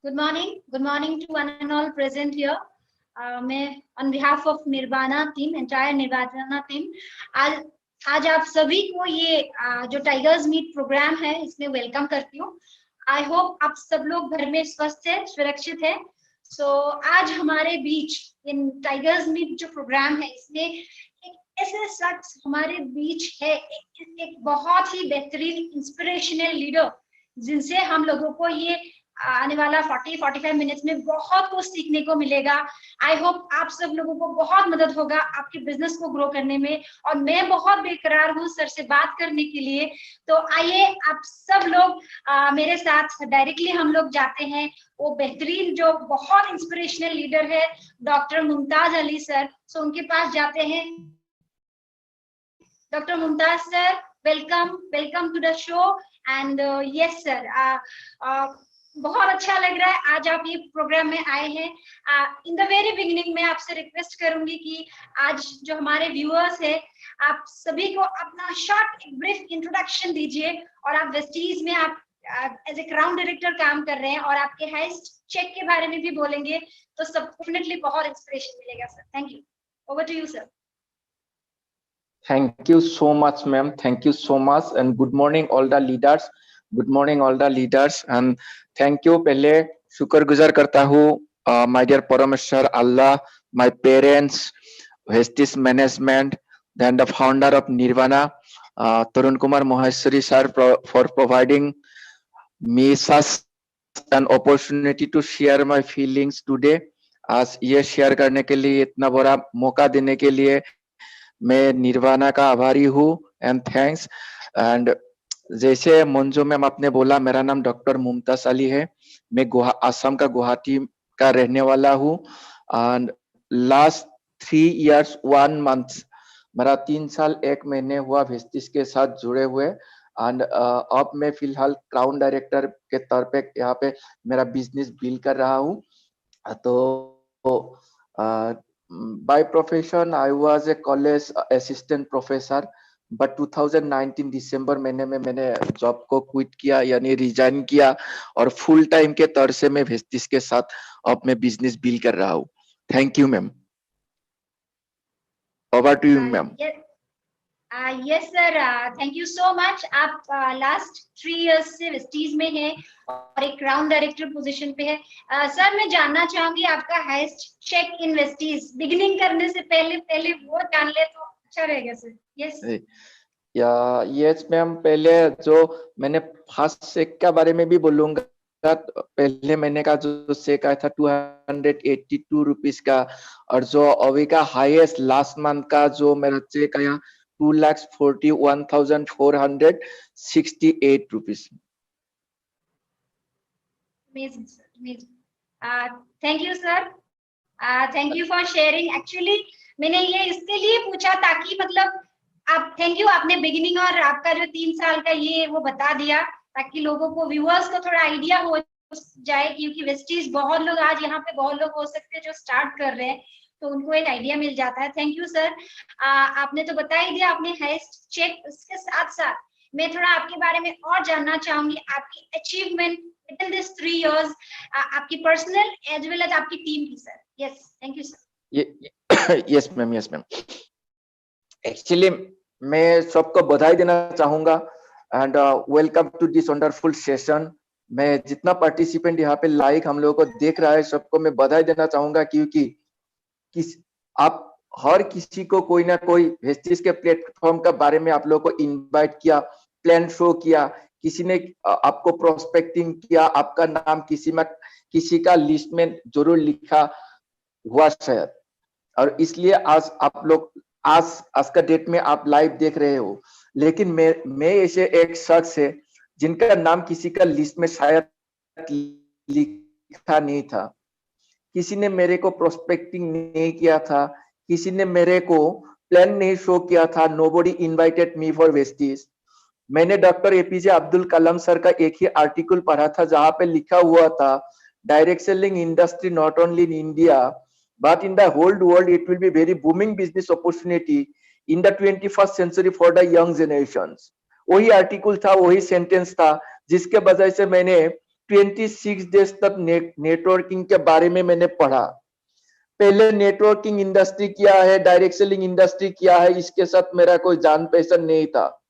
Good morning to one and all present here. मैं on behalf of Nirvana team, entire Nirvana team, आज आज आप सभी को ये जो टाइगर्स मीट प्रोग्राम है इसमें वेलकम करती हूँ। आई होप आप सब लोग घर में स्वस्थ है, सुरक्षित है। आज हमारे बीच इन टाइगर्स मीट जो प्रोग्राम है इसमें एक ऐसे शख्स हमारे बीच है, एक बहुत ही बेहतरीन इंस्पिरेशनल लीडर जिनसे हम लोगों को ये आने वाला 40-45 मिनट्स में बहुत कुछ सीखने को मिलेगा। आई होप आप सब लोगों को बहुत मदद होगा आपके बिजनेस को ग्रो करने में, और मैं बहुत बेकरार हूँ सर से बात करने के लिए। तो आइए आप सब लोग मेरे साथ डायरेक्टली हम लोग जाते हैं वो बेहतरीन जो बहुत इंस्पिरेशनल लीडर है doctor Mumtaz Ali sir. So उनके पास जाते हैं। Doctor Mumtaz sir, welcome to the show. And yes sir, बहुत अच्छा लग रहा है आज आप ये प्रोग्राम में आए हैं। इन द वेरी बिगिनिंग मैं आपसे रिक्वेस्ट करूंगी कि आज जो हमारे व्यूअर्स है आप सभी को अपना शॉर्ट ब्रीफ इंट्रोडक्शन दीजिए, और आप वेस्टीज में आप एज ए क्राउन डायरेक्टर काम कर रहे हैं और आपके हाईएस्ट चेक के बारे में भी बोलेंगे तो सब डेफिनेटली बहुत इंस्पिरेशन मिलेगा sir. Thank you, over to you sir. Thank you so much, ma'am. Thank you so much, and good morning all the leaders. Good morning all the leaders, and thank you. पहले शुक्रगुजार करता हूँ my dear Parameshwar Allah, my parents, Vestige Management, then the founder of Nirvana, Tarun Kumar Maheshwari sir, for providing me such an opportunity to share my feelings today. आज ये share करने के लिए, इतना बड़ा मौका देने के लिए मैं निर्वाणा का आभारी हूँ, एंड थैंक्स। एंड जैसे मंजू मैम आपने बोला, मेरा नाम डॉक्टर मुमताज अली है। मैं असम का गुवाहाटी का रहने वाला हूँ। एंड लास्ट 3 years 1 month, मेरा 3 साल 1 महीने हुआ वेस्टीज के साथ जुड़े हुए। एंड अब मैं फिलहाल क्राउन डायरेक्टर के तौर पे यहाँ पे मेरा बिजनेस बिल्ड कर रहा हूँ। तो by profession I was a college assistant professor, but 2019 दिसंबर महीने में मैंने जॉब को क्विट किया, यानी रिजाइन किया, और फुल टाइम के तौर से मैं वेस्टीज के साथ अब मैं बिजनेस बिल्ड कर रहा हूँ। Thank you ma'am. Over to you ma'am. Yes sir, thank you so much. आप लास्ट 3 years से वेस्टीज में हैं और एक क्राउन डायरेक्टर पोजीशन पे है। सर मैं जानना चाहूंगी आपका highest cheque in Vestige beginning करने से पहले वो जान ले तो अच्छा रहेगा सर। यस यस मैम, पहले जो मैंने फर्स्ट चेक के बारे में भी बोलूंगा। पहले महीने का जो चेक आया था 282 रुपीज का, और जो अभी का हाईएस्ट लास्ट मंथ का जो मेरा चेक आया 2,41,468 rupees. Amazing, sir. Amazing. Thank you, sir. Thank you for sharing. Actually, मैंने ये इसके लिए पूछा ताकि मतलब आप थैंक यू, आपने बिगिनिंग और आपका जो 3 साल का ये वो बता दिया ताकि लोगों को व्यूअर्स को थोड़ा आइडिया हो जाए, क्योंकि वेस्टीज बहुत लोग आज यहाँ पे बहुत लोग हो सकते हैं जो स्टार्ट कर रहे हैं, तो उनको एक आइडिया मिल जाता है। Thank you sir. आपने तो बता ही दिया आपने हाईएस्ट चेक। उसके साथ साथ मैं थोड़ा आपके बारे में और जानना चाहूंगी, आपकी अचीवमेंट विद दिस 3 years, आपकी पर्सनल एज वेल एज आपकी टीम की sir. Yes, thank you sir. Yes ma'am, yes ma'am. Actually मैं सबको बधाई देना चाहूंगा, and welcome to this wonderful session. मैं जितना पार्टिसिपेंट यहाँ पे लाइक हम लोगों को देख रहा है, सबको मैं बधाई देना चाहूंगा, क्योंकि आप हर किसी को कोई ना कोई वेस्टीज के प्लेटफॉर्म के बारे में आप लोगों को इनवाइट किया, प्लान शो किया, किसी ने आपको प्रोस्पेक्टिंग किया, आपका नाम किसी का लिस्ट में जरूर लिखा हुआ शायद, और इसलिए आज आप लोग आज का डेट में आप लाइव देख रहे हो। लेकिन मैं ऐसे एक शख्स है जिनका नाम किसी का लिस्ट में शायद लिखा नहीं था, किसी ने मेरे को प्रोस्पेक्टिंग नहीं किया था, किसी ने मेरे को प्लान नहीं शो किया था। Nobody invited me for Vestige. मैंने doctor APJ Abdul Kalam sir का एक ही आर्टिकल पढ़ा था जहां पे लिखा हुआ था, direct selling industry not only in India but in the whole world it will be very booming business opportunity in the 21st century for the young generations. वही आर्टिकल था, वही सेंटेंस था, जिसके वजह से मैंने 26 डेज तक नेटवर्किंग के बारे में मैंने पढ़ा। पहले नेटवर्किंग इंडस्ट्री क्या है, डायरेक्ट सेलिंग इंडस्ट्री क्या है, इसके साथ मेरा कोई जान पहचान नहीं था।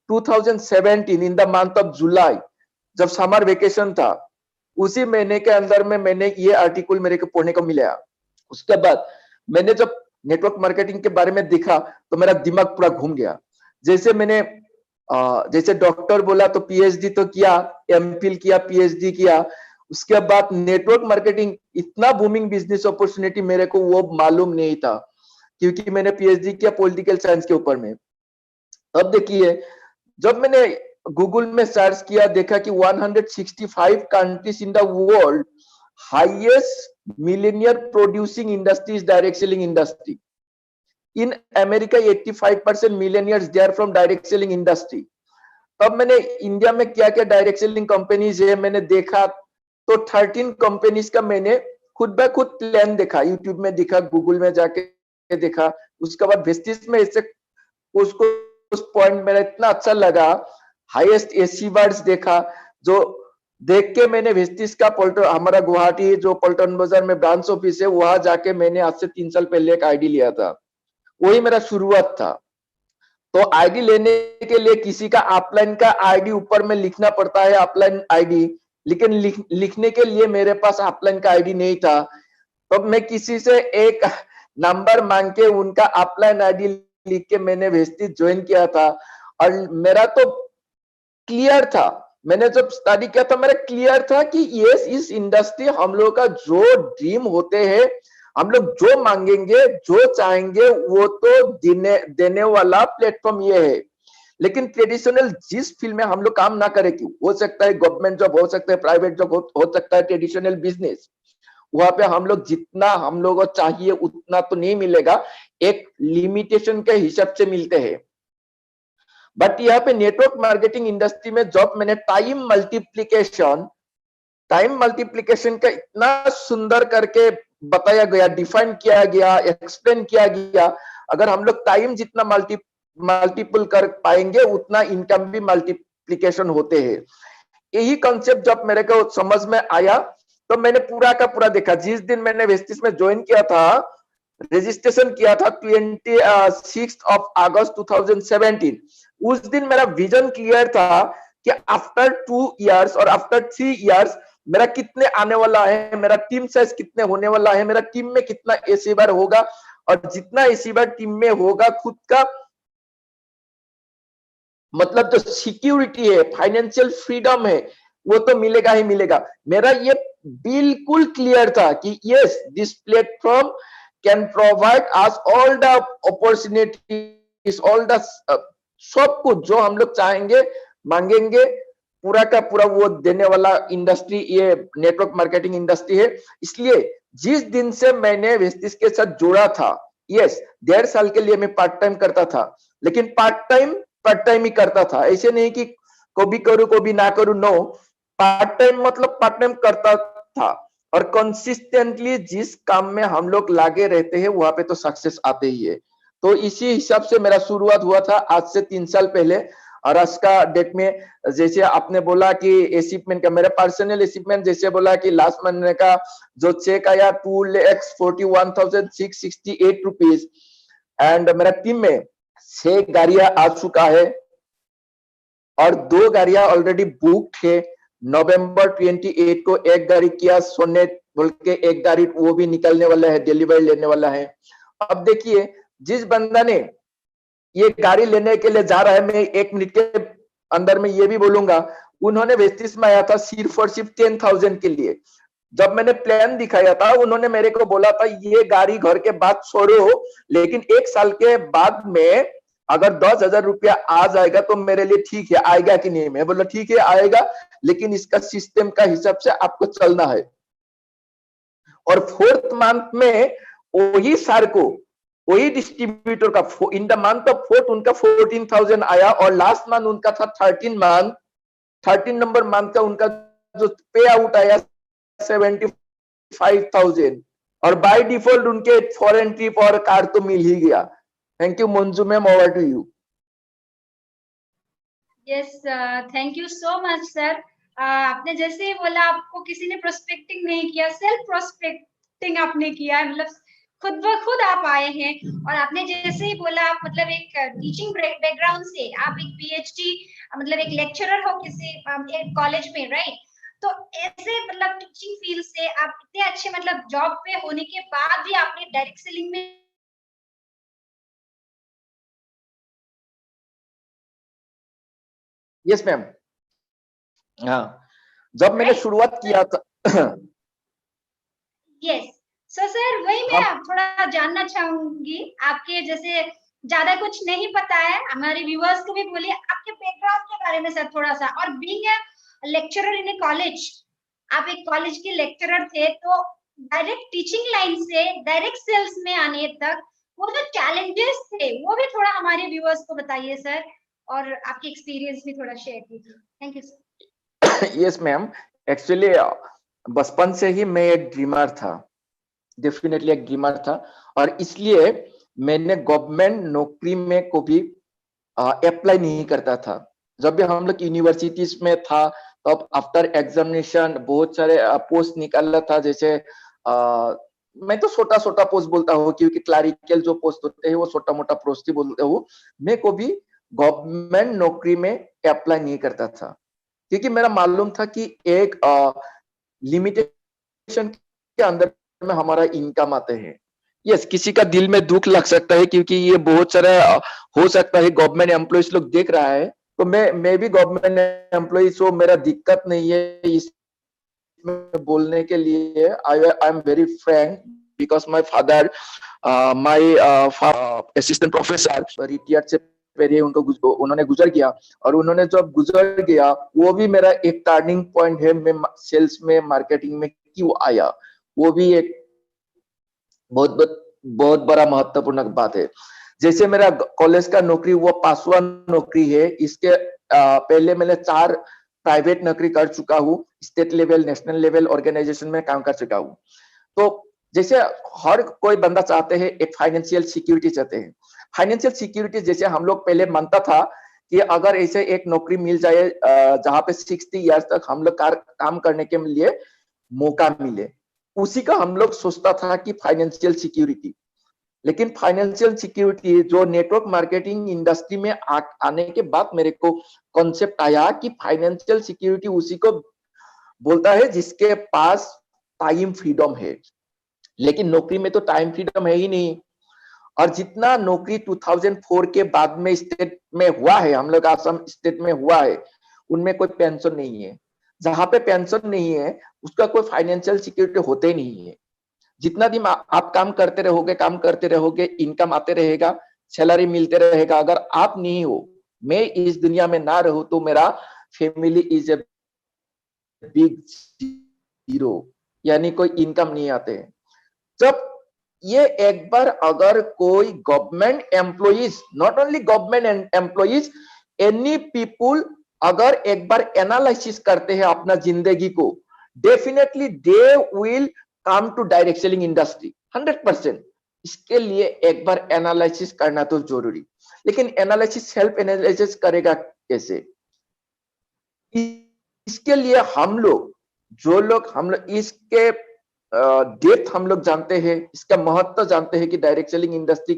2017 in the month of July, जब समर वेकेशन था, उसी महीने के अंदर में मैंने ये आर्टिकल मेरे को पढ़ने को मिला। उसके बाद मैंने जब नेटवर्क मार्केटिंग के बारे में देखा तो मेरा दिमाग पूरा घूम गया। जैसे मैंने जैसे डॉक्टर बोला तो पीएचडी तो किया, एमफिल किया, पीएचडी किया। उसके बाद नेटवर्क मार्केटिंग इतना बूमिंग बिजनेस अपॉर्चुनिटी मेरे को वो मालूम नहीं था, क्योंकि मैंने पीएचडी किया पॉलिटिकल साइंस के ऊपर में। अब देखिए, जब मैंने गूगल में सर्च किया, देखा कि 165 countries in the world highest millionaire producing industries direct selling industry. In America 85% millionaires they are from direct selling industry. तब मैंने इंडिया में क्या क्या डायरेक्ट सेलिंग कंपनीज है मैंने देखा, तो 13 कंपनीज का मैंने खुद ब खुद प्लान देखा, यूट्यूब में देखा, गूगल में जाके देखा। उसके बाद वेस्टिज में ऐसे उसको उस पॉइंट मेरा इतना अच्छा लगा, हाईएस्ट एसी वर्ड्स देखा, जो देख के मैंने वेस्टिज का हमारा गुवाहाटी जो पल्टन बाजार में ब्रांच ऑफिस है, वहां जाके मैंने आज से 3 साल पहले एक आईडी लिया था। वही मेरा शुरुआत था। तो आईडी लेने के लिए किसी का ऑफलाइन का आईडी ऊपर में लिखना पड़ता है, ऑफलाइन आईडी, लेकिन लिखने के लिए मेरे पास ऑफलाइन का आईडी नहीं था। तो मैं किसी से एक नंबर मांग के उनका ऑफलाइन आईडी लिख के मैंने वेस्टिज ज्वाइन किया था। और मेरा तो क्लियर था, मैंने जब स्टडी किया था मेरा क्लियर था कि यस, इस इंडस्ट्री हम लोग का जो ड्रीम होते हैं, हम लोग जो मांगेंगे, जो चाहेंगे, वो तो देने वाला प्लेटफॉर्म ये है। लेकिन ट्रेडिशनल जिस फील्ड में हम लोग काम ना करें, क्यों, हो सकता है गवर्नमेंट जॉब, हो सकता है प्राइवेट जॉब, हो सकता है ट्रेडिशनल बिजनेस, वहां पे हम लोग जितना हम लोगों को चाहिए उतना तो नहीं मिलेगा, एक लिमिटेशन के हिसाब से मिलते हैं। बट यहाँ पे नेटवर्क मार्केटिंग इंडस्ट्री में जॉब मैंने टाइम मल्टीप्लिकेशन का इतना सुंदर करके बताया गया, डिफाइन किया गया, एक्सप्लेन किया गया। अगर हम लोग टाइम जितना मल्टीपल कर पाएंगे उतना इनकम भी मल्टीप्लिकेशन होते हैं। यही कॉन्सेप्ट जब मेरे को समझ में आया तो मैंने पूरा का पूरा देखा। जिस दिन मैंने वेस्टिज में ज्वाइन किया था, रजिस्ट्रेशन किया था 26 अगस्त 2017, उस दिन मेरा विजन क्लियर था कि आफ्टर 2 इयर्स और आफ्टर 3 इयर्स मेरा कितने आने वाला है, मेरा टीम साइज कितने होने वाला है, मेरा टीम में कितना एसी बार होगा, और जितना एसी बार टीम में होगा, खुद का मतलब जो सिक्योरिटी है, फाइनेंशियल फ्रीडम है, वो तो मिलेगा ही मिलेगा। मेरा ये बिल्कुल क्लियर था कि yes, this platform can provide us all the opportunities, all the sub कुछ जो हम लोग चाहेंगे, मांगेंगे, पूरा का पूरा वो देने वाला इंडस्ट्री ये नेटवर्क मार्केटिंग इंडस्ट्री है। इसलिए जिस दिन से मैंने वेस्टिज के साथ जुड़ा था, यस, 1.5 साल के लिए मैं पार्ट टाइम करता था, लेकिन पार्ट टाइम ही करता था। ऐसे नहीं कि कभी करूं कभी ना करूं, नो, पार्ट टाइम मतलब पार्ट टाइम करता था। और कंसिस्टेंटली जिस काम में हम लोग लागे रहते हैं वहां पे तो सक्सेस आते ही है। तो इसी हिसाब से मेरा शुरुआत हुआ था आज से 3 साल पहले। और आज का डेट में, जैसे आपने बोला कि अचीवमेंट का, मेरा पर्सनल अचीवमेंट जैसे बोला कि लास्ट महीने का जो चेक आया 2,41,668 रुपीज, एंड मेरा टीम में 6 गाड़ियां आ चुका है और 2 गाड़ियां ऑलरेडी बुक है। नवंबर 28 को एक गाड़ी किया सोनेट बोल के एक गाड़ी वो भी निकलने वाला है, डिलीवरी लेने वाला है। अब देखिए, जिस बंदा ने ये गाड़ी लेने के लिए जा रहा है, मैं 1 मिनट के अंदर में ये भी बोलूंगा, उन्होंने वेस्टिज में आया था सिर्फ और सिर्फ 10,000 के लिए। जब मैंने प्लान दिखाया था, उन्होंने मेरे को बोला था ये गाड़ी घर के बाद छोड़ो, लेकिन 1 साल के बाद में अगर 10,000 रुपया आ जाएगा तो मेरे लिए ठीक है, आएगा कि नहीं? मैं बोला ठीक है आएगा, लेकिन इसका सिस्टम का हिसाब से आपको चलना है। और 4th मंथ में वही सर को, वही डिस्ट्रीब्यूटर का in the month of 4th उनका 14,000 आया, और लास्ट मंथ उनका था 13 नंबर मंथ का उनका जो पे आउट आया 75,000, और बाय डिफॉल्ट उनके फॉरेन ट्रिप और कार तो मिल ही गया। Thank you Manju ma'am, over to you. Yes, thank you so much, sir. आपने जैसे ही बोला आपको किसी ने प्रोस्पेक्टिंग नहीं किया, सेल्फ प्रोस्पेक्टिंग आपने किया, मतलब खुद ब खुद आप आए हैं। और आपने जैसे ही बोला आप मतलब एक टीचिंग बैकग्राउंड से आप एक पीएचडी मतलब एक लेक्चरर हो किसी एक कॉलेज में, राइट? तो ऐसे मतलब टीचिंग फील्ड से आप इतने अच्छे मतलब जॉब पे होने के बाद भी आपने डायरेक्ट सेलिंग में यस मैम। हाँ, जब मैंने राइट? शुरुआत किया था यस। सो सर वही मैं हम थोड़ा जानना चाहूंगी आपके, जैसे ज्यादा कुछ नहीं पता है, हमारे व्यूअर्स को भी बोलिए आपके बैकग्राउंड के बारे में सर थोड़ा सा। और being a lecturer in A college, आप एक कॉलेज के लेक्चरर थे, तो डायरेक्ट टीचिंग लाइन से डायरेक्ट सेल्स में आने तक वो जो चैलेंजेस थे वो भी थोड़ा हमारे व्यूअर्स को बताइए सर, और आपकी एक्सपीरियंस भी थोड़ा शेयर कीजिए। Thank you sir. Yes ma'am, actually बचपन से ही मैं एक ड्रीमर था, डेफिनेटली एक ड्रीमर था। और इसलिए मैंने गवर्नमेंट नौकरी में को भी अप्लाई नहीं करता था। जब भी हम लोग यूनिवर्सिटीज में था तब आफ्टर एग्जामिनेशन बहुत सारे पोस्ट निकाला था, जैसे मैं तो छोटा छोटा पोस्ट बोलता हूँ क्योंकि क्लरिकल जो पोस्ट होते हैं वो छोटा मोटा पोस्ट ही बोलते हूँ। मैं को भी गवर्नमेंट नौकरी में अप्लाई नहीं करता था, क्योंकि मेरा मालूम था कि एक लिमिटेशन के अंदर में हमारा इनकम आते हैं। यस, किसी का दिल में दुख लग सकता है क्योंकि ये बहुत सारा हो सकता है गवर्नमेंट एम्प्लॉइज लोग देख रहा है। तो मैं भी गवर्नमेंट एम्प्लॉइज हूँ, मेरा दिक्कत नहीं है इसमें बोलने के लिए। I am very Frank because my father, my assistant professor retired से पहले उन्होंने गुजर गया। और उन्होंने जब गुजर गया वो भी मेरा एक टर्निंग पॉइंट है। मैं सेल्स में मार्केटिंग में क्यों आया, वो भी एक बहुत बहुत बहुत बड़ा महत्वपूर्ण बात है। जैसे मेरा कॉलेज का नौकरी वो पासवान नौकरी है, इसके पहले मैंने 4 प्राइवेट नौकरी कर चुका हूँ, state level national level organization में काम कर चुका हूँ। तो जैसे हर कोई बंदा चाहते हैं एक फाइनेंशियल सिक्योरिटी चाहते हैं। फाइनेंशियल सिक्योरिटी जैसे हम लोग पहले मानता था कि अगर ऐसे एक नौकरी मिल जाए जहां पे 60 इयर्स तक हम लोग काम करने के लिए मौका मिले, उसी का हम लोग सोचता था कि फाइनेंशियल सिक्योरिटी। लेकिन फाइनेंशियल सिक्योरिटी जो नेटवर्क मार्केटिंग इंडस्ट्री में आने के बाद मेरे को कॉन्सेप्ट आया कि फाइनेंशियल सिक्योरिटी उसी को बोलता है जिसके पास टाइम फ्रीडम है। लेकिन नौकरी में तो टाइम फ्रीडम है ही नहीं। और जितना नौकरी 2004 के बाद में स्टेट में हुआ है, हम लोग आसाम स्टेट में हुआ है, उनमें कोई पेंशन नहीं है। जहां पे पेंशन नहीं है उसका कोई फाइनेंशियल सिक्योरिटी होते नहीं है। जितना दिन आप काम करते रहोगे, इनकम आते रहेगा, सैलरी मिलते रहेगा। अगर आप नहीं हो, मैं इस दुनिया में ना रहूं, तो मेरा family is a big zero, यानी कोई इनकम नहीं आते। जब ये एक बार अगर कोई government employees, not only government employees, any people अगर एक बार एनालिसिस करते हैं अपना जिंदगी को, definitely they will come to direct selling industry 100%। इसके लिए एक बार एनालिसिस करना तो जरूरी। लेकिन एनालिसिस, सेल्फ एनालिसिस करेगा कैसे? इसके लिए हम लोग इसके डेप्थ हम लोग जानते हैं, इसका महत्व जानते हैं कि direct selling industry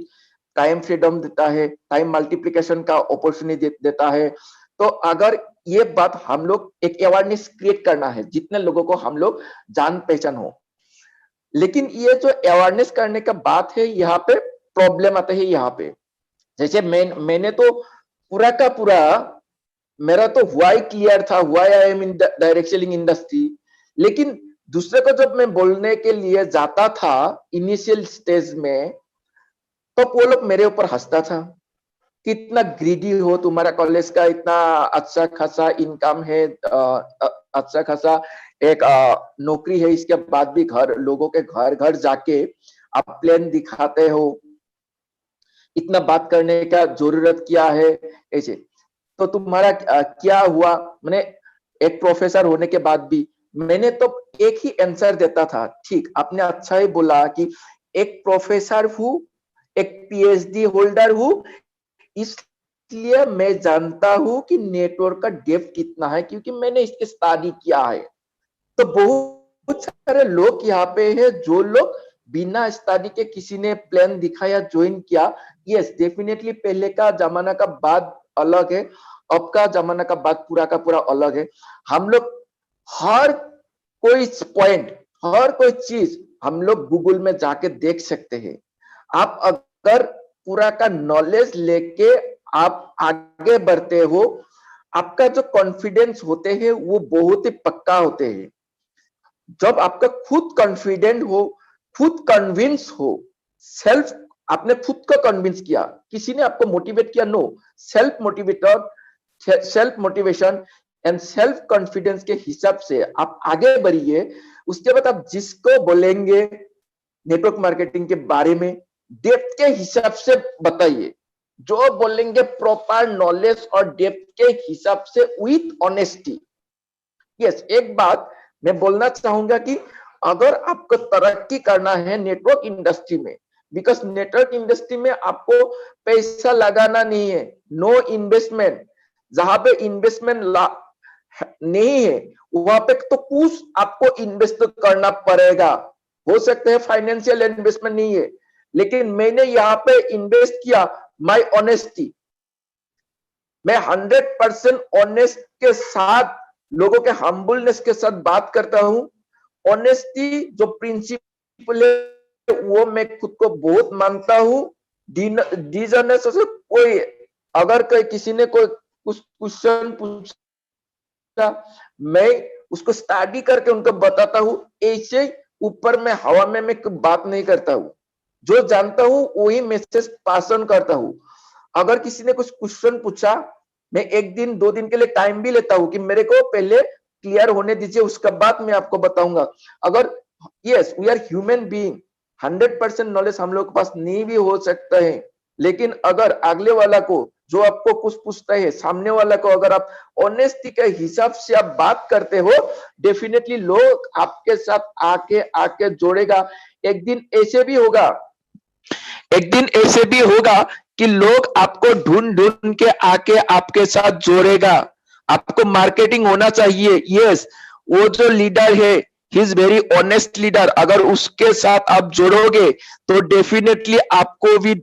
time freedom देता है, टाइम मल्टीप्लिकेशन का अपॉर्चुनिटी देता है। तो अगर ये बात हम लोग एक अवेयरनेस क्रिएट करना है, जितने लोगों को हम लोग जान पहचान हो। लेकिन ये जो अवेयरनेस करने का बात है, यहाँ पे प्रॉब्लम आता है। यहाँ पे जैसे मैंने तो पूरा का पूरा, मेरा तो हुआ ही क्लियर था, हुआ I am in direct selling industry. लेकिन दूसरे को जब मैं बोलने के लिए जाता था इनिशियल स्टेज में, तो वो लोग मेरे ऊपर हंसता था कि इतना ग्रीडी हो, तुम्हारा कॉलेज का इतना अच्छा खासा इनकम है, अच्छा खासा एक नौकरी है, इसके बाद भी लोगों के घर घर जाके आप प्लान दिखाते हो, इतना बात करने का जरूरत क्या है ऐसे? तो तुम्हारा क्या हुआ? मैंने एक प्रोफेसर होने के बाद भी मैंने तो एक ही आंसर देता था। ठीक, आपने अच्छा ही बोला कि एक प्रोफेसर हूं, एक पीएचडी होल्डर हूं, इसलिए मैं जानता हूं कि नेटवर्क का डेप्थ कितना है, क्योंकि मैंने इसके स्टडी किया है। तो बहुत सारे लोग यहाँ पे है जो लोग बिना स्टडी के किसी ने प्लान दिखाया, ज्वाइन किया। यस, डेफिनेटली पहले का जमाना का बात अलग है, अब का जमाना का बात पूरा का पूरा अलग है। हम लोग हर कोई पॉइंट, हर कोई चीज हम लोग गूगल में जाके देख सकते हैं। आप अगर पूरा का नॉलेज लेके आप आगे बढ़ते हो, आपका जो कॉन्फिडेंस होते हैं वो बहुत ही पक्का होते हैं। जब आपका खुद कॉन्फिडेंट हो, खुद कन्विंस हो, सेल्फ, आपने खुद को कन्विंस किया, किसी ने आपको मोटिवेट किया, no, self motivated, self motivation and self confidence के हिसाब से आप आगे बढ़िए। उसके बाद आप जिसको बोलेंगे नेटवर्क मार्केटिंग के बारे में डेप्थ के हिसाब से बताइए, जो बोलेंगे प्रॉपर नॉलेज और डेप्थ के हिसाब से विथ ऑनेस्टी। यस, एक बात मैं बोलना चाहूंगा कि अगर आपको तरक्की करना है नेटवर्क इंडस्ट्री में, बिकॉज नेटवर्क इंडस्ट्री में आपको पैसा लगाना नहीं है, नो इन्वेस्टमेंट। जहां पे इन्वेस्टमेंट नहीं है वहां पे तो कुछ आपको इन्वेस्ट करना पड़ेगा। हो सकता है फाइनेंशियल इन्वेस्टमेंट नहीं है, लेकिन मैंने यहाँ पे इन्वेस्ट किया माय ऑनेस्टी। मैं 100% ऑनेस्ट के साथ, लोगों के हम्बलनेस के साथ बात करता हूं। ऑनेस्टी जो प्रिंसिपल है वो मैं खुद को बहुत मानता हूं। डिजनेस से कोई, अगर कोई किसी ने कोई कुछ क्वेश्चन पूछा, मैं उसको स्टडी करके उनको बताता हूं। ऐसे ऊपर में हवा में मैं बात नहीं करता हूं, जो जानता हूं वही मैसेज पास ऑन करता हूं। अगर किसी ने कुछ क्वेश्चन पूछा, मैं 1 दिन 2 दिन के लिए टाइम भी लेता हूं कि मेरे को पहले क्लियर होने दीजिए, उसका बाद मैं आपको बताऊंगा। अगर yes, we are human being, 100% knowledge हम लोग के पास नहीं भी हो सकता है, लेकिन अगर अगले वाला को, जो आपको कुछ पूछता है, सामने वाला को अगर आप ऑनेस्टी के हिसाब से आप बात करते हो, डेफिनेटली लोग आपके साथ आके जोड़ेगा। एक दिन ऐसे भी होगा, एक दिन ऐसे भी होगा कि लोग आपको ढूंढ ढूंढ के आके आपके साथ जोड़ेगा। आपको मार्केटिंग होना चाहिए। यस, वो जो लीडर है, he is very honest leader, अगर उसके साथ आप जोड़ोगे तो डेफिनेटली आपको भी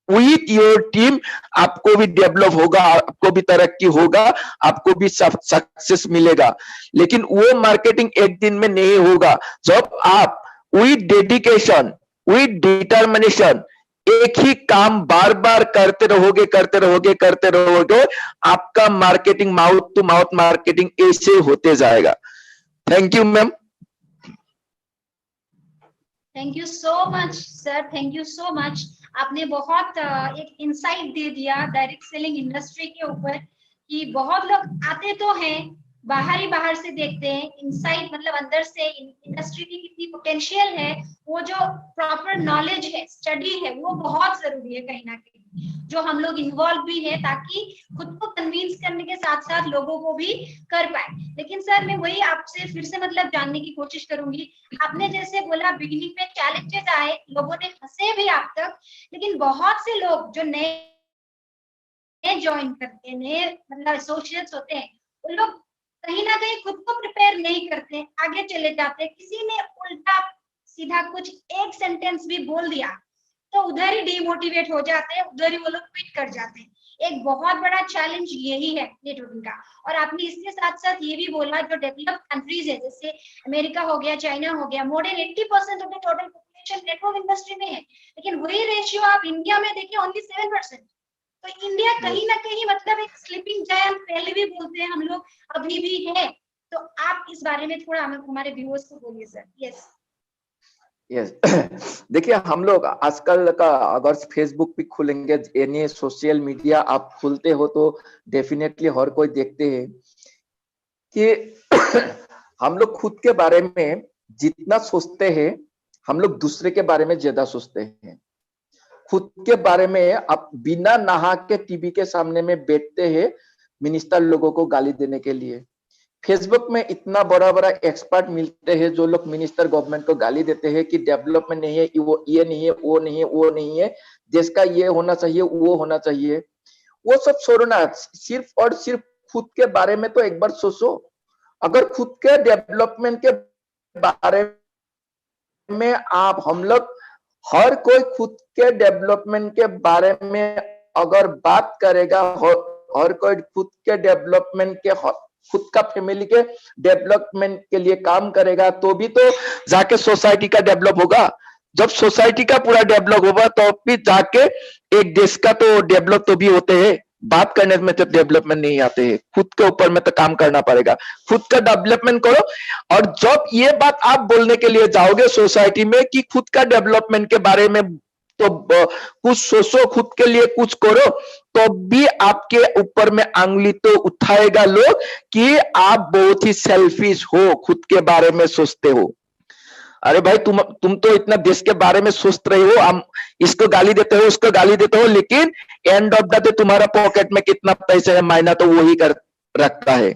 विथ योर टीम आपको भी डेवलप होगा, आपको भी तरक्की होगा, आपको भी सक्सेस मिलेगा। लेकिन वो मार्केटिंग एक दिन में नहीं होगा। जब आप विथ डेडिकेशन, विथ डिटर्मिनेशन एक ही काम बार बार करते रहोगे, आपका marketing, mouth to mouth marketing ऐसे होते जाएगा। Thank you ma'am. Thank you so much sir, thank you so much. आपने बहुत एक इंसाइट दे दिया डायरेक्ट सेलिंग इंडस्ट्री के ऊपर, कि बहुत लोग आते तो हैं, बाहर से देखते हैं, इनसाइड मतलब अंदर से इंडस्ट्री की कितनी पोटेंशियल है, वो जो प्रॉपर नॉलेज है, स्टडी है, वो बहुत जरूरी है कहीं ना कहीं, जो हम लोग इन्वॉल्व भी है, ताकि खुद को कन्विंस करने के साथ साथ लोगों को भी कर पाए। लेकिन सर मैं वही आपसे फिर से मतलब जानने की कोशिश करूंगी, आपने जैसे बोला बिगिनिंग में चैलेंजेस आए, लोगों ने हंसे भी आप तक, लेकिन बहुत से लोग जो नए ज्वाइन करते हैं, नए मतलब एसोसिएट्स होते हैं, उन लोग कहीं ना कहीं खुद को प्रिपेयर नहीं करते, आगे चले जाते हैं। किसी ने उल्टा सीधा कुछ एक सेंटेंस भी बोल दिया तो उधर ही डिमोटिवेट हो जाते हैं, उधर ही वो लोग क्विट कर जाते हैं। एक बहुत बड़ा चैलेंज यही है नेटवर्किंग का। और आपने इसके साथ साथ ये भी बोला, जो डेवलप्ड कंट्रीज है, जैसे अमेरिका हो गया, चाइना हो गया, more than 80% of the total population network industry में है, लेकिन वही रेशियो आप इंडिया में देखिए ओनली 7%। तो इंडिया कहीं ना कहीं मतलब एक स्लीपिंग जायंट पहले भी बोलते हैं हम लोग, अभी भी है। तो आप इस बारे में थोड़ा हमारे व्यूअर्स को बोलिए सर। यस यस देखिए, हम लोग आजकल का अगर फेसबुक भी खोलेंगे, एनी सोशल मीडिया आप खोलते हो, तो डेफिनेटली हर कोई देखते हैं कि हम लोग खुद के बारे में जितना सोचते हैं, हम लोग दूसरे के बारे में ज्यादा सोचते हैं। खुद के बारे में आप बिना नहा के टीवी के सामने में बैठते हैं मिनिस्टर लोगों को गाली देने के लिए। फेसबुक में इतना बड़ा बड़ा एक्सपर्ट मिलते हैं जो लोग मिनिस्टर गवर्नमेंट को गाली देते हैं कि डेवलपमेंट नहीं है, वो ये नहीं है, वो नहीं है, वो नहीं है, देश का ये होना चाहिए, वो होना चाहिए। वो सब छोड़ो ना, सिर्फ और सिर्फ खुद के बारे में तो एक बार सोचो। अगर खुद के डेवलपमेंट के बारे में आप हम लोग हर कोई खुद के डेवलपमेंट के बारे में अगर बात करेगा, हर कोई खुद के डेवलपमेंट के खुद का फैमिली के डेवलपमेंट के लिए काम करेगा, तो भी तो जाके सोसाइटी का डेवलप होगा। जब सोसाइटी का पूरा डेवलप होगा तो भी जाके एक देश का तो डेवलप तो भी होते हैं। बात करने में तो डेवलपमेंट नहीं आते हैं, खुद के ऊपर में तो काम करना पड़ेगा। खुद का डेवलपमेंट करो, और जब ये बात आप बोलने के लिए जाओगे सोसाइटी में कि खुद का डेवलपमेंट के बारे में तो कुछ सोचो, खुद के लिए कुछ करो, तो भी आपके ऊपर में आंगली तो उठाएगा लोग कि आप बहुत ही सेल्फिश हो, खुद के बारे में सोचते हो। अरे भाई तुम तो इतना देश के बारे में सोच रहे हो, हम इसको गाली देते हो, उसको गाली देते हो, लेकिन एंड ऑफ द डे तुम्हारा पॉकेट में कितना पैसा है मायना तो वही कर रखता है।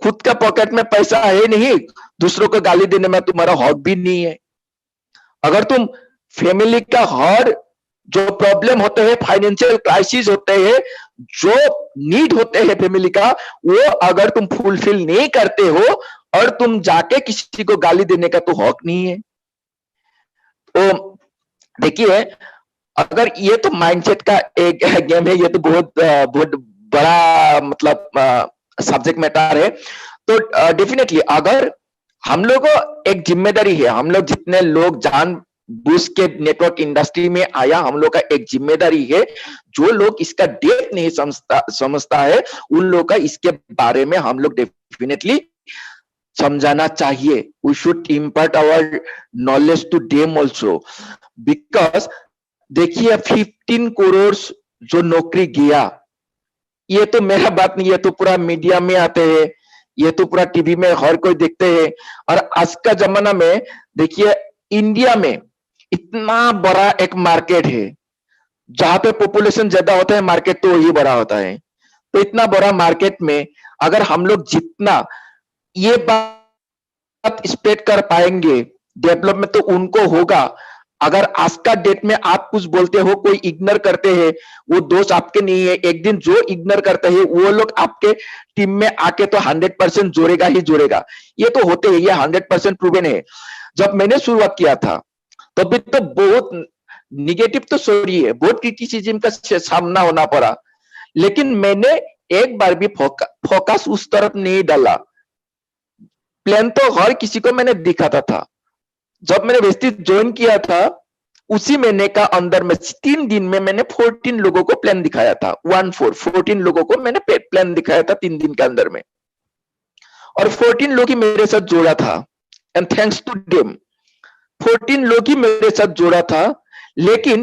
खुद का पॉकेट में पैसा है नहीं, दूसरों को गाली देने में तुम्हारा हक भी नहीं है। अगर तुम फैमिली का हर जो प्रॉब्लम होते हैं, फाइनेंशियल क्राइसिस होते हैं, जो नीड होते हैं फैमिली का, वो अगर तुम फुलफिल नहीं करते हो और तुम जाके किसी को गाली देने का तो हक नहीं है। तो देखिए, अगर ये तो माइंडसेट का एक गेम है, ये तो बहुत बहुत बड़ा मतलब सब्जेक्ट मैटर है। तो डेफिनेटली अगर हम लोग को एक जिम्मेदारी है, हम लोग जितने लोग जान बुश के नेटवर्क इंडस्ट्री में आया, हम लोग का एक जिम्मेदारी है, जो लोग इसका डेप्थ नहीं समझता है, उन लोग का इसके बारे में हम लोग डेफिनेटली समझाना चाहिए। We should impart our knowledge to them also, because देखिए 15 करोड़ जो नौकरी गया, ये तो मेरा बात नहीं, ये तो पूरा मीडिया में आते हैं, ये तो पूरा टीवी में हर कोई देखते हैं। और आज का जमाना में देखिए, इंडिया में इतना बड़ा एक मार्केट है, जहां पे पॉपुलेशन ज्यादा होता है, मार्केट तो वही बड़ा होता है। तो इतना बड़ा मार्केट में अगर हम लोग जितना ये बात स्प्रेड कर पाएंगे, डेवलपमेंट तो उनको होगा। अगर आज का डेट में आप कुछ बोलते हो, कोई इग्नोर करते हैं, वो दोष आपके नहीं है। एक दिन जो इग्नोर करते हैं वो लोग आपके टीम में आके तो 100% जोड़ेगा ही जोड़ेगा। ये तो होते हैं, ये 100% प्रूवन है। जब मैंने शुरुआत किया था तभी तो बहुत निगेटिव तो सॉरी है, बहुत क्रिटिसिज्म का सामना होना पड़ा, लेकिन मैंने एक बार भी फोकस उस तरफ नहीं डाला। प्लान तो हर किसी को मैंने दिखाता था। जब मैंने वेस्टिज ज्वाइन किया था, उसी महीने का अंदर में 3 दिन में मैंने 14 लोगों को प्लान दिखाया था। 14 लोगों को मैंने प्लान दिखाया था 3 दिन के अंदर में, और 14 लोग ही मेरे साथ जोड़ा था। एंड थैंक्स टू देम, 14 लोग ही मेरे साथ जोड़ा था। लेकिन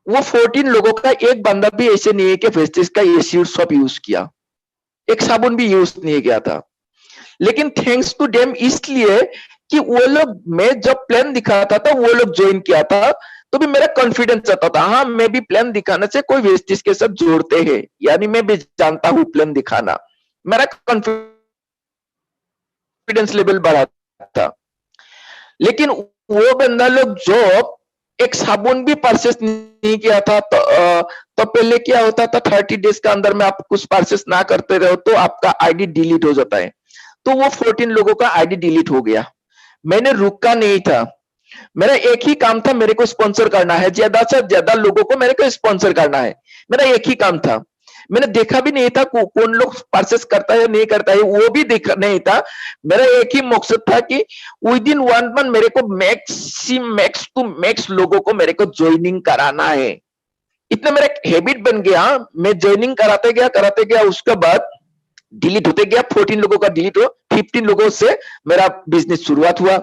वो 14 लोगों का एक बंदा भी ऐसे नहीं है कि वेस्टिज का एसिड सब यूज किया, एक साबुन भी यूज नहीं किया था। लेकिन थैंक्स टू देम इसलिए कि वो लोग, मैं जब प्लान दिखाता था वो लोग ज्वाइन किया था, तो भी मेरा कॉन्फिडेंस आता था, हाँ मैं भी प्लान दिखाने से कोई वेस्टिज के साथ जोड़ते हैं, यानी मैं भी जानता हूं प्लान दिखाना, मेरा कॉन्फिडेंस लेवल बढ़ा था। लेकिन वो बंदा लोग जो एक साबुन भी परचेस नहीं किया था, तो पहले क्या होता था, 30 डेज के अंदर में आप कुछ परचेस ना करते रहो तो आपका आईडी डिलीट हो जाता है। तो वो 14 लोगों का आईडी डिलीट हो गया। मैंने रुका नहीं था, मेरा एक ही काम था, मेरे को स्पॉन्सर करना है, ज्यादा से ज्यादा लोगों को मेरे को स्पॉन्सर करना है, मेरा एक ही काम था। मैंने देखा भी नहीं था कौन लोग परचेस करता है नहीं करता है, वो भी देखा नहीं था। मेरा एक ही मकसद था कि विद इन 1 मंथ मेरे को मैक्स टू मैक्स लोगों को मेरे को ज्वाइनिंग कराना है। इतना मेरा हैबिट बन गया, मैं ज्वाइनिंग कराते गया, उसके बाद डिलीट होते गया, 14 लोगों का डिलीट हो, 15 लोगों से मेरा बिजनेस शुरुआत हुआ।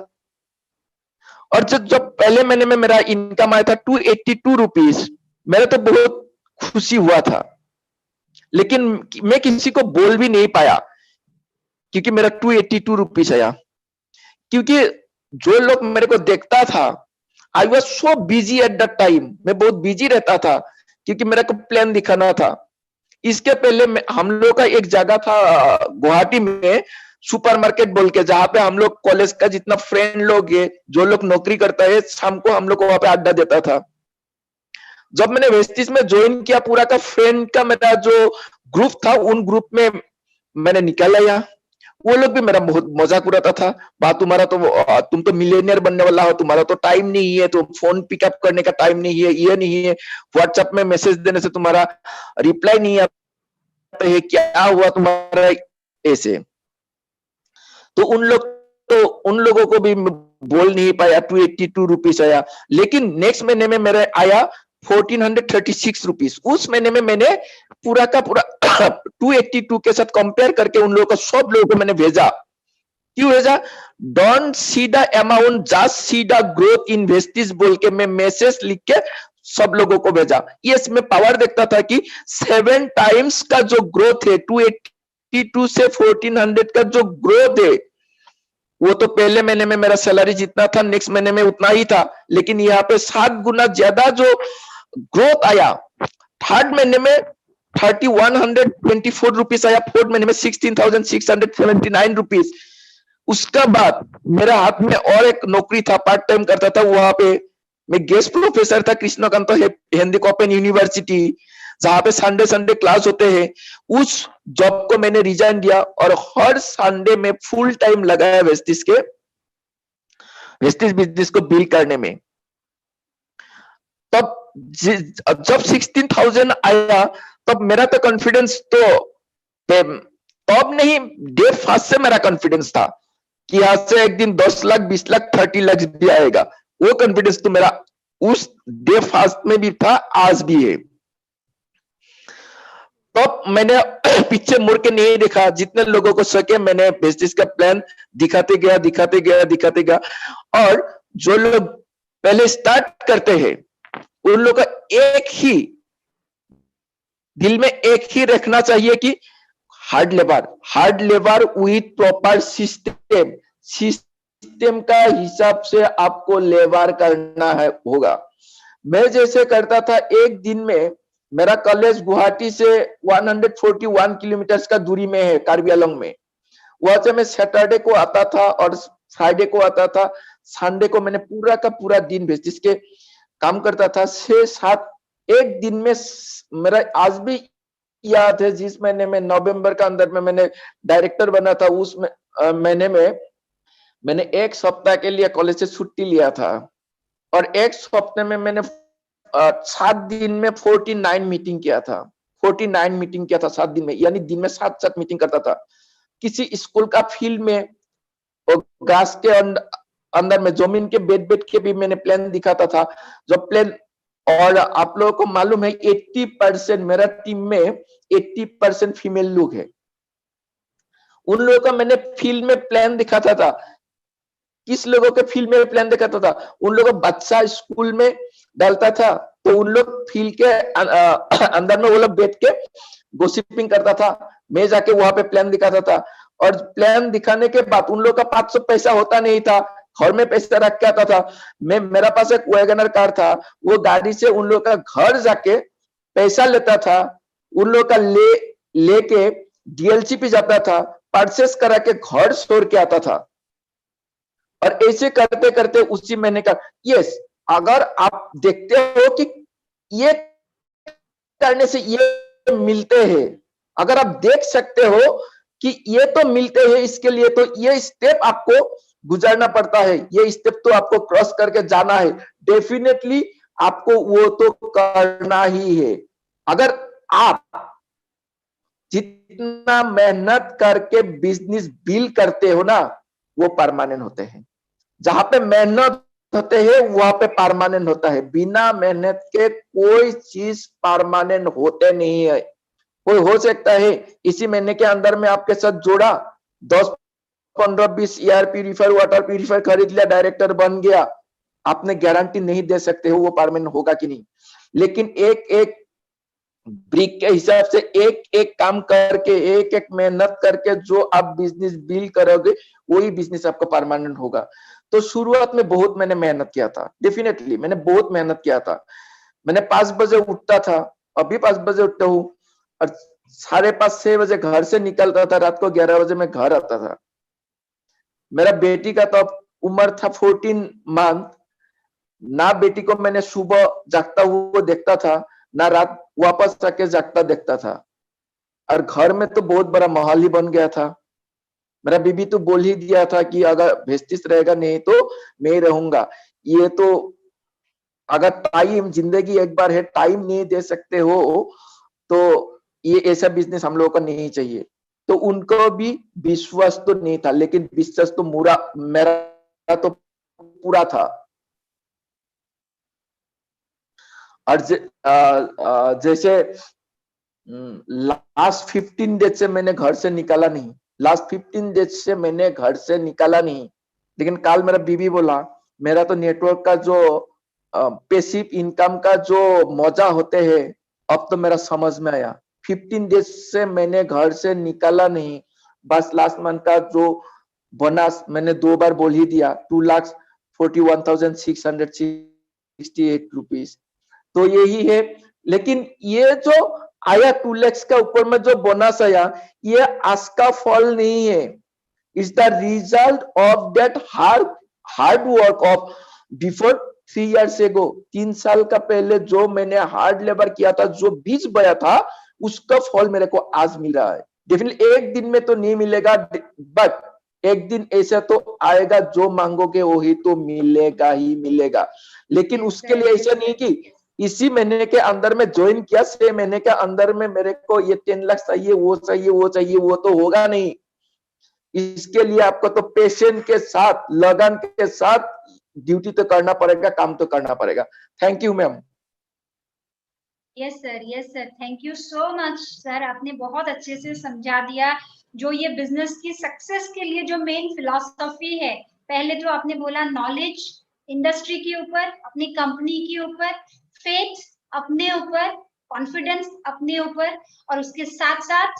और जब पहले महीने में मेरा इनकम आया था 282 रुपीज, मेरा तो बहुत खुशी हुआ था। लेकिन मैं किसी को बोल भी नहीं पाया क्योंकि मेरा 282 रुपीज आया, क्योंकि जो लोग मेरे को देखता था, I was so busy at the time, मैं बहुत बिजी रहता था क्योंकि मेरे को प्लान दिखाना था। इसके पहले हम लोग का एक जगह था गुवाहाटी में, सुपरमार्केट बोल के, जहां पे हम लोग कॉलेज का जितना फ्रेंड लोग है, जो लोग नौकरी करता है, शाम को हम लोग को वहां पे अड्डा देता था। जब मैंने वेस्टिज में ज्वाइन किया, पूरा का फ्रेंड का मेरा जो ग्रुप था, उन ग्रुप में मैंने निकाला या वो लोग भी मेरा बहुत मजाक उड़ाता था। बात तुम्हारा तो तुम तो मिलियनियर बनने वाला हो, तुम्हारा तो टाइम नहीं है, तो फोन पिकअप करने का टाइम नहीं है, ये नहीं है, व्हाट्सएप में मैसेज देने से तुम्हारा रिप्लाई नहीं आता है, क्या हुआ तुम्हारा, ऐसे। तो उन लोगों को भी बोल नहीं पाया। 282 रुपीज आया, लेकिन नेक्स्ट महीने में मेरे आया 1436 रुपीज। उस महीने में मैंने पूरा का पूरा 282 के साथ कंपेयर करके उन लोगों को, सब लोगों को मैंने भेजा। क्यों भेजा? Don't see the amount, just see the growth in Vestige बोल के मैं मैसेज लिख के सब लोगों को भेजा। यस, मैं पावर देखता था कि 7 टाइम्स का जो ग्रोथ है, 282 से 1400 का जो ग्रोथ है, वो तो पहले महीने में मेरा सैलरी जितना था, नेक्स्ट महीने में उतना ही था, लेकिन यहाँ पे 7 गुना ज्यादा जो ग्रोथ आया। थर्ड महीने में 3124 रुपीज आया, फोर्थ महीने में 16,679 रुपीज। उसका बाद मेरा हाथ में और एक नौकरी था, पार्ट टाइम करता था, वहां पे मैं गेस्ट प्रोफेसर था कृष्णकांत हेनरी कोपेन यूनिवर्सिटी, जहां पे संडे क्लास होते हैं। उस जॉब को मैंने रिजाइन दिया और हर संडे में फुल टाइम लगाया वेस्टिज बिजनेस को बिल्ड करने में। तब जब 16,000 आया, तब मेरा तो कॉन्फिडेंस तो तब नहीं, डे फर्स्ट से मेरा कॉन्फिडेंस था कि यहां से एक दिन 10 लाख, 20 लाख, 30 लाख भी आएगा। वो कॉन्फिडेंस तो मेरा उस डे फर्स्ट में भी था, आज भी है। तब मैंने पीछे मुड़ के नहीं देखा, जितने लोगों को सके मैंने बिजनेस का प्लान दिखाते गया। और जो लोग पहले स्टार्ट करते हैं, उन लोगों का एक ही दिल में एक ही रखना चाहिए कि hard labour with proper system का हिसाब से आपको लेबर करना है होगा। मैं जैसे करता था, एक दिन में मेरा कॉलेज गुवाहाटी से 141 किलोमीटर का दूरी में है, कार्बी आंगलोंग में। वहां से मैं सैटरडे को आता था और फ्राइडे को आता था। संडे को मैंने पूरा का पूरा दिन बेसिस के काम करता था, 6-7 एक दिन में। मेरा आज भी याद है, जिस महीने में नवंबर का अंदर में मैंने डायरेक्टर बना था, उस महीने में मैंने एक सप्ताह के लिए कॉलेज से छुट्टी लिया था, और एक सप्ताह में मैंने 7 दिन में 49 मीटिंग किया था। 49 मीटिंग किया था 7 दिन में, यानी दिन में 7 मीटिंग करता था। किसी स्कूल का फील्ड में और घास के अंदर में जमीन के बैठ के भी मैंने प्लान दिखाता था। जब प्लान, और आप लोगों को मालूम है 80% मेरा टीम में 80% फीमेल लोग है। उन लोगों का मैंने फील्ड में प्लान दिखाता था। किस लोगों के फील्ड में प्लान दिखाता था? उन लोगों का बच्चा स्कूल में डालता था, तो उन लोग फील्ड के अंदर में वो लोग बैठ के गोसिपिंग करता था। मैं जाके वहां पे प्लान दिखाता था, और प्लान दिखाने के बाद उन लोगों का 500 पैसा होता नहीं था, घर में पैसा रख के आता था। मेरा पास एक वैगनर कार था, वो गाड़ी से उन लोगों का घर जाके पैसा लेता था, उन लोगों का लेके डीएलसी पे जाता था, परचेस करा के घर छोड़ के आता था। और ऐसे करते करते उसी महीने का, यस, अगर आप देखते हो कि ये करने से ये मिलते हैं, अगर आप देख सकते हो कि ये तो मिलते हैं, इसके लिए तो ये स्टेप आपको गुजरना पड़ता है, ये स्टेप तो आपको क्रॉस करके जाना है, डेफिनेटली आपको वो तो करना ही है। अगर आप जितना मेहनत करके बिजनेस बिल्ड करते हो ना, वो परमानेंट होते हैं। जहां पे मेहनत होते हैं वहां पे परमानेंट होता है। बिना मेहनत के कोई चीज परमानेंट होते नहीं है। कोई हो सकता है इसी महीने के अंदर में आपके साथ जोड़ा, 10-15-20 एयर प्यूरिफायर, वाटर प्यूरिफायर खरीद लिया, डायरेक्टर बन गया, आपने गारंटी नहीं दे सकते हो वो परमानेंट होगा कि नहीं। लेकिन एक एक ब्रिक के हिसाब से, एक एक काम करके, एक एक मेहनत करके जो आप बिजनेस बिल्ड करोगे, वही बिजनेस आपका परमानेंट होगा। तो शुरुआत में बहुत मैंने मेहनत किया था, डेफिनेटली मैंने बहुत मेहनत किया था। मैंने 5 बजे उठता था, अभी 5 बजे उठता हूँ, और 5:30-6 बजे घर से निकलता था, रात को 11 बजे मैं घर आता था। मेरा बेटी का तो उम्र था 14 मंथ, ना बेटी को मैंने सुबह जागता हुआ देखता था, ना रात वापस आके जागता देखता था। और घर में तो बहुत बड़ा माहौल ही बन गया था। मेरा बीबी तो बोल ही दिया था कि अगर भेस्टिस रहेगा नहीं तो मैं ही रहूंगा। ये तो अगर टाइम, जिंदगी एक बार है, टाइम नहीं दे सकते हो तो ये ऐसा बिजनेस हम लोगों को नहीं चाहिए। तो उनको भी विश्वास तो नहीं था, लेकिन विश्वास तो मेरा तो पूरा था। और जैसे लास्ट 15 डेज से मैंने घर से निकाला नहीं, लास्ट 15 डेज से मैंने घर से निकाला नहीं। लेकिन कल मेरा बीबी बोला, मेरा तो नेटवर्क का जो पैसिव इनकम का जो मजा होते हैं अब तो मेरा समझ में आया। 15 डेज से मैंने घर से निकाला नहीं, बस लास्ट मंथ का जो बोनस मैंने 2 बार बोल ही दिया, 2,41,668 रुपीज। तो यही है। लेकिन ये जो आया 2 lakhs का ऊपर में जो बोनस आया, ये आज का फल नहीं है, is the result of that hard work of before 3 years ago। 3 साल का पहले जो मैंने हार्ड लेबर किया था, जो बीज बोया था, उसका फल मेरे को आज मिल रहा है। डेफिनेटली एक दिन में तो नहीं मिलेगा, बट एक दिन ऐसा तो आएगा जो मांगोगे वही तो मिलेगा ही मिलेगा। लेकिन उसके लिए ऐसा नहीं कि इसी महीने के अंदर में ज्वाइन किया, 6 महीने के अंदर में मेरे को ये 10 लाख चाहिए, वो चाहिए, वो चाहिए, वो तो होगा नहीं। इसके लिए आपको तो पेशेंस के साथ, लगन के साथ ड्यूटी तो करना पड़ेगा, काम तो करना पड़ेगा। Thank you ma'am. Yes sir, thank you so much sir, आपने बहुत अच्छे से समझा दिया जो ये बिजनेस की सक्सेस के लिए जो मेन फिलॉसफी है। पहले जो आपने बोला नॉलेज इंडस्ट्री के ऊपर, अपनी कंपनी के ऊपर, फेथ अपने ऊपर, कॉन्फिडेंस अपने ऊपर, और उसके साथ साथ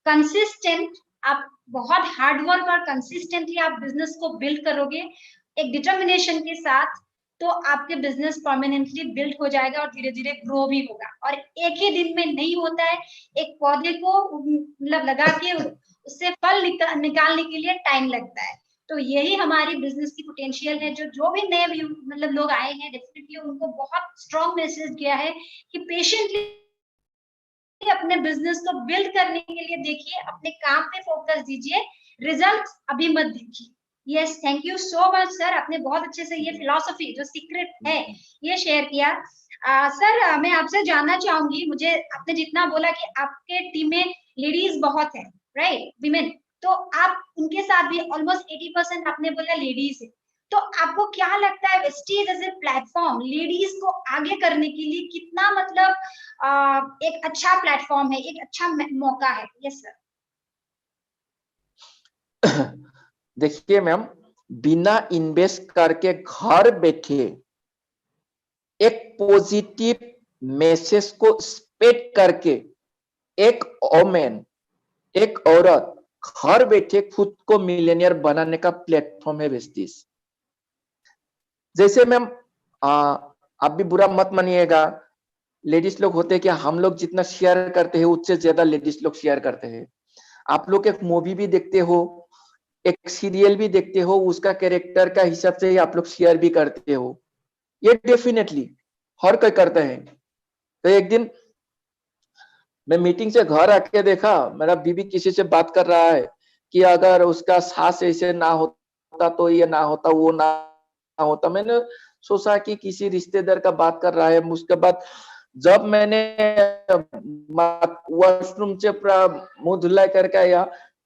कंसिस्टेंट, आप बहुत हार्ड वर्क और कंसिस्टेंटली आप बिजनेस को बिल्ड करोगे एक डिटर्मिनेशन के साथ, तो आपके बिजनेस परमानेंटली बिल्ड हो जाएगा और धीरे धीरे ग्रो भी होगा। और एक ही दिन में नहीं होता है, एक पौधे को मतलब लगा के उससे फल निकालने के लिए टाइम लगता है। तो यही हमारी बिजनेस की पोटेंशियल है। जो भी नए मतलब लोग आए हैं, डेफिनेटली उनको बहुत स्ट्रॉन्ग मैसेज किया है कि पेशेंटली अपने बिजनेस को बिल्ड करने के लिए देखिए, अपने काम पे फोकस दीजिए, रिजल्ट अभी मत देखिए। Yes, thank you so much sir, आपने बहुत अच्छे से ये फिलॉसफी जो सीक्रेट है ये शेयर किया। सर मैं आपसे जानना चाहूंगी, मुझे आपने जितना बोला कि आपके टीम में लेडीज बहुत है, राइट, विमेन, तो आप उनके साथ भी ऑलमोस्ट 80% आपने बोला लेडीज है, तो आपको क्या लगता है Vestige as a platform ladies को आगे करने के लिए कितना मतलब एक अच्छा प्लेटफॉर्म है, एक अच्छा मौका है? Yes sir. देखिए मैम, बिना इन्वेस्ट करके घर बैठे एक पॉजिटिव मैसेज को स्प्रेड करके एक वोमेन, एक औरत घर बैठे खुद को मिलियनियर बनाने का प्लेटफॉर्म है वेस्टीज। जैसे मैम आप भी बुरा मत मानिएगा, लेडीज लोग होते हैं कि हम लोग जितना शेयर करते हैं उससे ज्यादा लेडीज लोग शेयर करते हैं। आप लोग एक मूवी भी देखते हो, एक सीरियल भी देखते हो, उसका कैरेक्टर का हिसाब से ही आप लोग शेयर भी करते हो। ये डेफिनेटली हर कोई करता है। तो एक दिन मैं मीटिंग से घर आके देखा, मेरा बीबी किसी से बात कर रहा है कि अगर उसका सास ऐसे ना होता तो ये ना होता, वो ना होता। मैंने सोचा कि किसी रिश्तेदार का बात कर रहा है। उसके बाद जब मैंने वॉशरूम से पूरा मुंह धुलाई करके आया,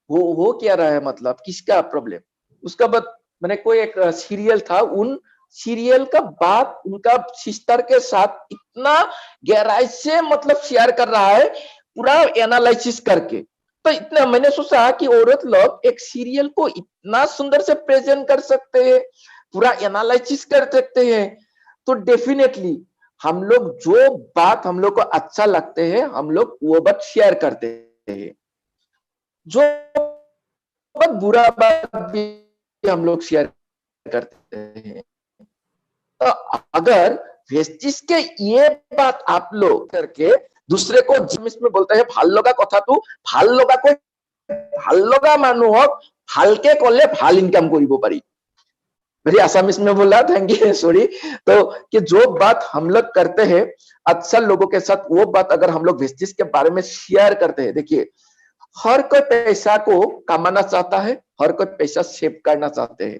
वो क्या रहा है, मतलब किसका प्रॉब्लम। उसके बाद मैंने कोई एक सीरियल था, उन सीरियल का बात उनका सिस्टर के साथ इतना गहराई से मतलब शेयर कर रहा है, पूरा एनालिसिस करके। तो इतना मैंने सोचा कि औरत लोग एक सीरियल को इतना सुंदर से प्रेजेंट कर सकते हैं, पूरा एनालिसिस कर सकते हैं। तो डेफिनेटली हम लोग जो बात हम लोग को अच्छा लगते हैं, हम लोग वो बात शेयर करते हैं, जो बात बुरा बात भी हम लोग शेयर करते हैं। तो अगर वेस्टिज के ये बात आप लोग करके दूसरे को, जिसमें बोलते हैं ভাল লগা কথাটো ভাল লগাকৈ ভাল লগা মানুহক ভালকে কলে ভাল ইনকাম কৰিব পাৰি। मेरी आसामीज में बोला, थैंक यू, सॉरी। तो कि जो बात हम लोग करते हैं अक्सर लोगों के साथ, वो बात अगर हम लोग वेस्टिज के बारे में शेयर करते हैं, देखिए हर कोई पैसा को कमाना चाहता है, हर कोई पैसा सेव करना चाहते हैं,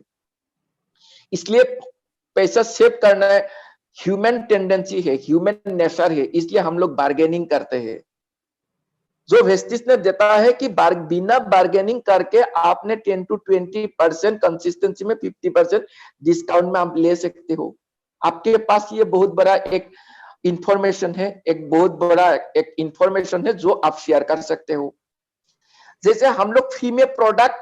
इसलिए पैसा सेव करना ह्यूमन टेंडेंसी है, ह्यूमन नेचर है, इसलिए हम लोग बार्गेनिंग करते हैं। जो वेस्टिज ने देता है कि बिना बार्गेनिंग करके आपने 10 to 20% कंसिस्टेंसी में 50% डिस्काउंट में आप ले सकते हो। आपके पास ये बहुत बड़ा एक इंफॉर्मेशन है, एक बहुत बड़ा एक इंफॉर्मेशन है जो आप शेयर कर सकते हो। जैसे हम लोग फ्री में प्रोडक्ट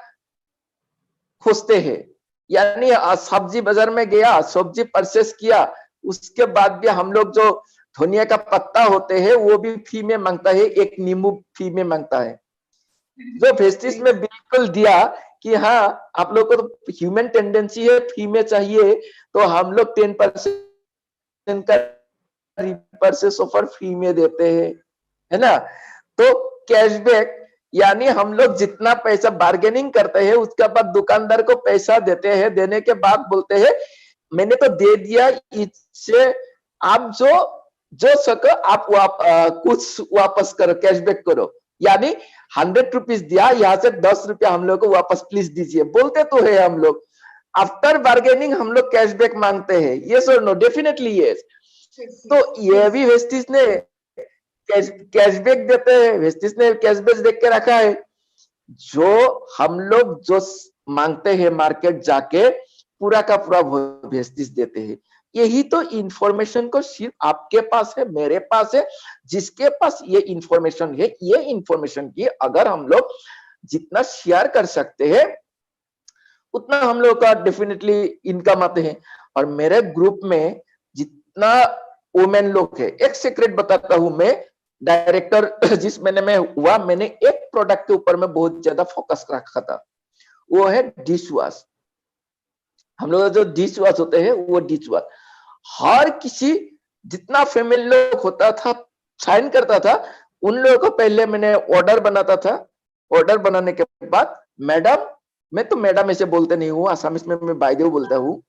खोजते हैं, यानी सब्जी बाजार में गया, सब्जी परचेस किया, उसके बाद भी हम लोग जो धनिया का पत्ता होते हैं वो भी फ्री में मांगता है, एक नींबू फ्री में मांगता है। जो वेस्टिज में बिल्कुल दिया कि हाँ आप लोग को तो ह्यूमन टेंडेंसी है, फ्री में चाहिए, तो हम लोग 10% का रिपर्चेस ऑफर फ्री में देते हैं, है ना। तो कैशबैक यानी हम लोग जितना पैसा बार्गेनिंग करते हैं उसके बाद दुकानदार को पैसा देते हैं, देने के बाद बोलते हैं मैंने तो दे दिया, इससे आप जो सको आप कुछ वापस करो, कैशबैक करो। यानी 100 रुपीज दिया, यहाँ से 10 रुपया हम लोग को वापस प्लीज दीजिए, बोलते तो है हम लोग। आफ्टर बार्गेनिंग हम लोग कैशबैक मांगते हैं, यस और नो? Definitely yes. तो ये भी वेस्टिज ने कैशबैक देते हैं, वेस्टिज ने कैशबैक देख के रखा है। जो हम लोग जो मांगते हैं मार्केट जाके पूरा का पूरा वेस्टिज देते हैं। यही तो इंफॉर्मेशन को सिर्फ आपके पास है, मेरे पास है, जिसके पास ये इंफॉर्मेशन है, ये इंफॉर्मेशन की अगर हम लोग जितना शेयर कर सकते हैं उतना हम लोग का डेफिनेटली इनकम आते हैं। और मेरे ग्रुप में जितना वुमेन लोग है, एक सीक्रेट बताता हूं मैं, डायरेक्टर जिस महीने में हुआ, मैंने एक प्रोडक्ट के ऊपर में बहुत ज्यादा फोकस रखा था, वो है डिश वॉश। हम लोग जो डिश वॉश होते हैं वो डिश वॉश हर किसी जितना फैमिली लोग होता था साइन करता था, उन लोगों को पहले मैंने ऑर्डर बनाता था। ऑर्डर बनाने के बाद मैडम, मैं तो मैडम ऐसे बोलते नहीं हूँ, आसामीज में मैं बायदेव बोलता हूँ,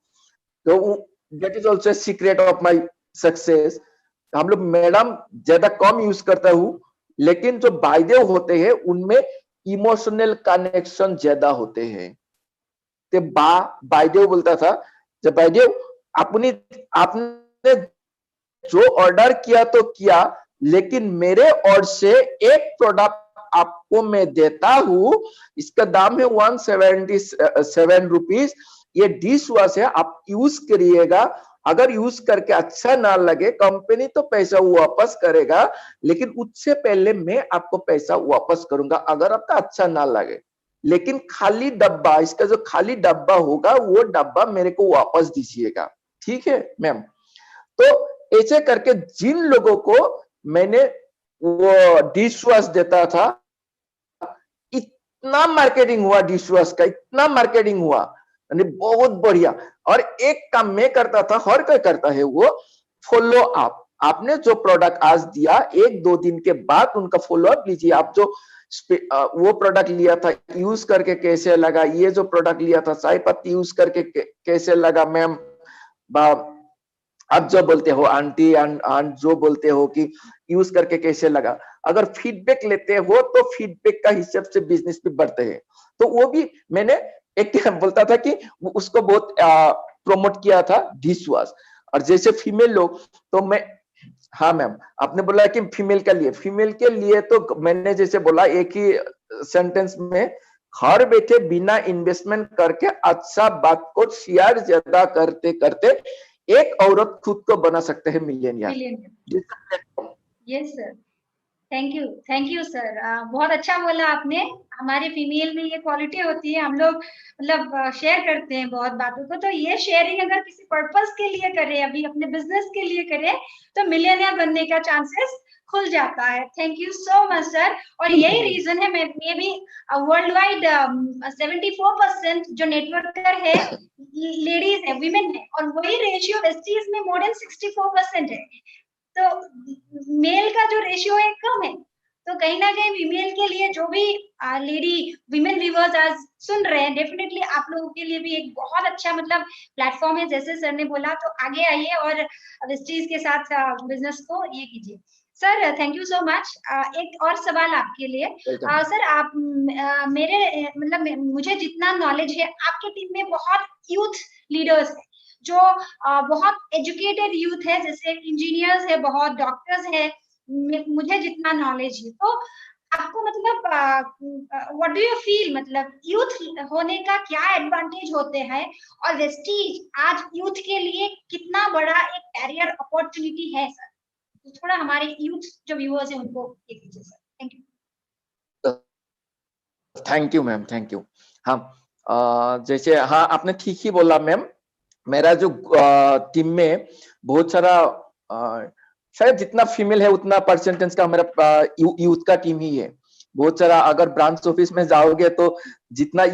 तो that is also secret of my success. हम लोग मैडम ज्यादा कम यूज करता हूँ, लेकिन जो बायदेव होते हैं उनमें इमोशनल कनेक्शन ज्यादा होते हैं। तो बायदेव बोलता था, जब बायदेव आपने जो ऑर्डर किया तो किया, लेकिन मेरे ओर से एक प्रोडक्ट आपको मैं देता हूं, इसका दाम है 177 रुपीज। ये डिश वॉश है, आप यूज करिएगा, अगर यूज करके अच्छा ना लगे कंपनी तो पैसा वापस करेगा, लेकिन उससे पहले मैं आपको पैसा वापस करूंगा अगर आपका अच्छा ना लगे। लेकिन खाली डब्बा, इसका जो खाली डब्बा होगा वो डब्बा मेरे को वापस दीजिएगा, ठीक है मैम। तो ऐसे करके जिन लोगों को मैंने वो डिश वॉश देता था, इतना मार्केटिंग हुआ डिश वॉश का, इतना मार्केटिंग हुआ, यानी बहुत बढ़िया। और एक काम मैं करता था, हर कोई करता है, वो फॉलो अप। आपने जो प्रोडक्ट आज दिया, 1-2 दिन के बाद उनका फॉलो अप लीजिए। आप जो वो प्रोडक्ट लिया था यूज करके कैसे लगा, ये जो प्रोडक्ट लिया था चाय पत्ती यूज करके कैसे लगा मैम, आप जो बोलते हो आंटी आंट जो बोलते हो कि यूज करके कैसे लगा, अगर फीडबैक लेते हो तो फीडबैक का हिसाब से बिजनेस भी बढ़ते हैं। तो वो भी मैंने एक बोलता था कि उसको बहुत प्रमोट किया था डिश वॉश। और जैसे फीमेल लोग, तो मैं, हाँ मैम आपने बोला कि फीमेल के लिए तो मैंने जैसे बोला एक ही सेंटेंस में, घर बैठे बिना इन्वेस्टमेंट करके अच्छा बात को शेयर ज्यादा करते करते एक औरत खुद को बना सकते हैं millionaire. Yes sir, thank you sir. बहुत अच्छा बोला आपने। हमारे फीमेल में ये क्वालिटी होती है, हम लोग मतलब शेयर करते हैं बहुत बातों को, तो ये शेयरिंग अगर किसी पर्पस के लिए करें, अभी अपने बिजनेस के लिए करें, तो मिलियनियर बनने का चांसेस खुल जाता है। Thank you so much sir. और यही रीजन है, मे भी वर्ल्ड वाइड 74% जो नेटवर्कर है लेडीज है, वीमेन है, और वही रेशियो वेस्टीज में मोर देन 64% है। तो मेल का जो रेशियो है कम है, तो कहीं ना कहीं फीमेल के लिए जो भी लेडी विमेन व्यूअर्स आज सुन रहे हैं, डेफिनेटली आप लोगों के लिए भी एक बहुत अच्छा मतलब प्लेटफॉर्म है। जैसे सर ने बोला, तो आगे आइए और वेस्टीज के साथ बिजनेस को ये कीजिए। Sir thank you so much. एक और सवाल आपके लिए। सर आप मेरे मतलब मुझे जितना नॉलेज है, आपके टीम में बहुत यूथ लीडर्स है जो बहुत एजुकेटेड यूथ है, जैसे इंजीनियर्स है, बहुत डॉक्टर्स है, मुझे जितना नॉलेज है। तो आपको मतलब व्हाट डू यू फील, मतलब यूथ होने का क्या एडवांटेज होते हैं, और वेस्टीज आज यूथ के लिए कितना बड़ा एक कैरियर अपॉर्चुनिटी है सर? तो थोड़ा हमारे यूथ जो व्यूअर्स हैं उनको ये कीजिए sir. Thank you. Thank you ma'am, thank you. हाँ, जैसे हाँ आपने ठीक ही बोला मैम। मेरा जो टीम में बहुत सारा शायद जितना फीमेल है उतना परसेंटेज का हमारा यूथ का टीम ही है। बहुत सारा अगर ब्रांच ऑफिस में जाओगे तो जितना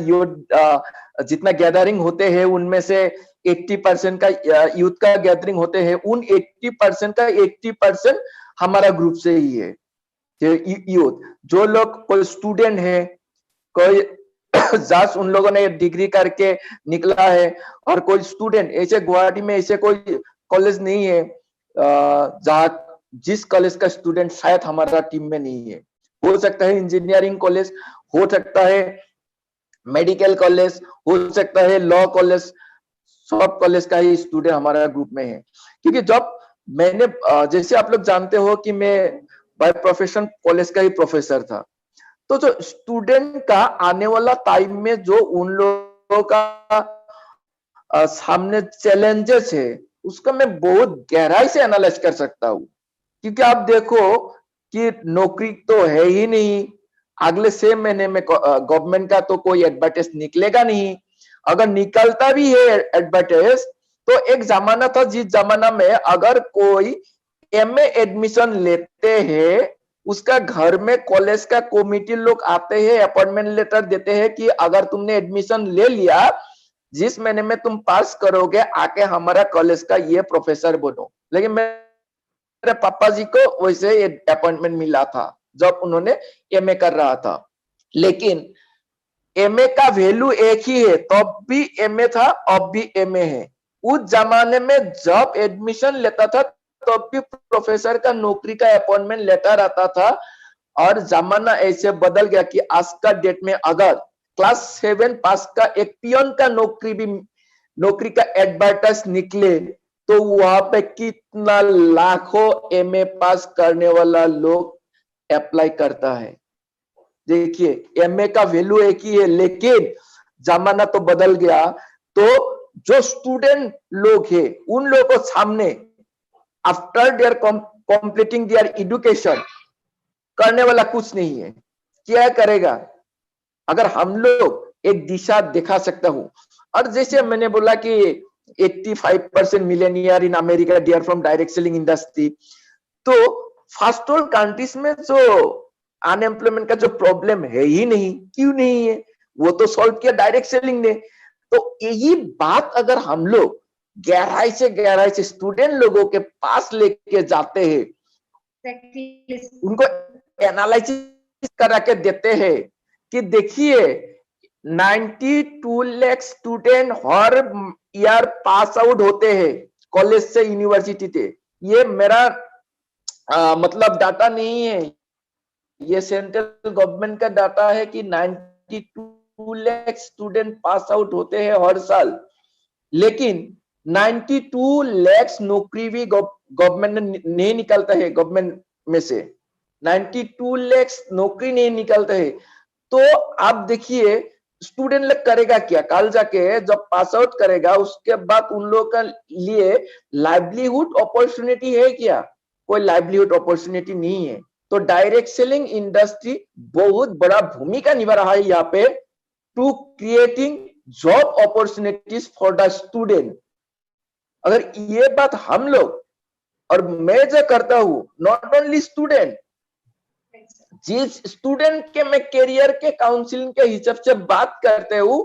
जितना गैदरिंग होते हैं उनमें से 80% का यूथ का गैदरिंग होते हैं। उन 80% का 80% हमारा ग्रुप से ही है। यूथ जो लोग, कोई स्टूडेंट है, कोई जस्ट उन लोगों ने डिग्री करके निकला है, और कोई स्टूडेंट ऐसे गुवाहाटी में ऐसे कोई कॉलेज नहीं है जहाँ जिस कॉलेज का स्टूडेंट शायद हमारा टीम में नहीं है। हो सकता है इंजीनियरिंग कॉलेज, हो सकता है मेडिकल कॉलेज, हो सकता है लॉ कॉलेज, सब कॉलेज का ही स्टूडेंट हमारा ग्रुप में है। क्योंकि जब मैंने जैसे आप लोग जानते हो कि मैं बाय प्रोफेशन कॉलेज का ही प्रोफेसर था, तो जो स्टूडेंट का आने वाला टाइम में जो उन लोगों का सामने चैलेंजेस है उसका मैं बहुत गहराई से एनालाइज कर सकता हूँ। क्योंकि आप देखो कि नौकरी तो है ही नहीं, अगले 6 महीने में गवर्नमेंट का तो कोई एडवर्टाइज निकलेगा नहीं। अगर निकलता भी है एडवर्टाइज तो एक जमाना था जिस जमाना में अगर कोई एमए एडमिशन लेते हैं, उसका घर में कॉलेज का कमिटी लोग आते हैं, अपॉइंटमेंट लेटर देते हैं कि अगर तुमने एडमिशन ले लिया, जिस महीने में तुम पास करोगे आके हमारा कॉलेज का ये प्रोफेसर बनो। लेकिन मेरे पापा जी को वैसे अपॉइंटमेंट मिला था जब उन्होंने एमए कर रहा था। लेकिन एमए का वैल्यू एक ही है, तब भी एमए था, अब भी एमए है। उस जमाने में जब एडमिशन लेता था तब भी प्रोफेसर का नौकरी का अपॉइंटमेंट लेटर आता था। और जमाना ऐसे बदल गया कि आज का डेट में अगर क्लास 7 पास का एक पियन का नौकरी का एडवर्टाइज निकले तो वहां पे कितना लाखों एमए पास करने वाला लोग अप्लाई करता है। देखिए एमए का वैल्यू एक ही है, लेकिन जमाना तो बदल गया। तो जो स्टूडेंट लोग हैं उन लोगों को सामने after their completing there education करने वाला कुछ नहीं है। क्या करेगा? अगर हम लोग एक दिशा दिखा सकता हूं, और जैसे मैंने बोला कि 85% millionaire in America they are from direct selling industry. तो फर्स्ट वर्ल्ड कंट्रीज में जो अनएम्प्लॉयमेंट का जो प्रॉब्लम है ही नहीं, क्यों नहीं है? वो तो सॉल्व किया डायरेक्ट सेलिंग ने। तो यही बात अगर हम लोग गहराई से स्टूडेंट लोगों के पास लेके जाते हैं, उनको एनालिसिस करा के देते हैं कि देखिए 92 लाख स्टूडेंट हर ईयर पास आउट होते हैं कॉलेज से, यूनिवर्सिटी से। ये मेरा मतलब डाटा नहीं है, ये सेंट्रल गवर्नमेंट का डाटा है कि 92 लाख स्टूडेंट पास आउट होते हैं हर साल। लेकिन 92 लाख नौकरी भी गवर्नमेंट नहीं निकलता है, गवर्नमेंट में से 92 लाख नौकरी नहीं निकलता है। तो आप देखिए स्टूडेंट लोग करेगा क्या? कल जाके जब पास आउट करेगा उसके बाद उन लोगों का लिए लाइवलीहुड अपॉर्चुनिटी है क्या? कोई लाइवलीहुड अपॉर्चुनिटी नहीं है। तो डायरेक्ट सेलिंग इंडस्ट्री बहुत बड़ा भूमिका निभा रहा है यहाँ पे to creating job opportunities for the student. अगर ये बात हम लोग और मैं जो करता हूं, नॉट ओनली स्टूडेंट, जिस स्टूडेंट के मैं करियर के काउंसलिंग के हिसाब से बात करते हूं,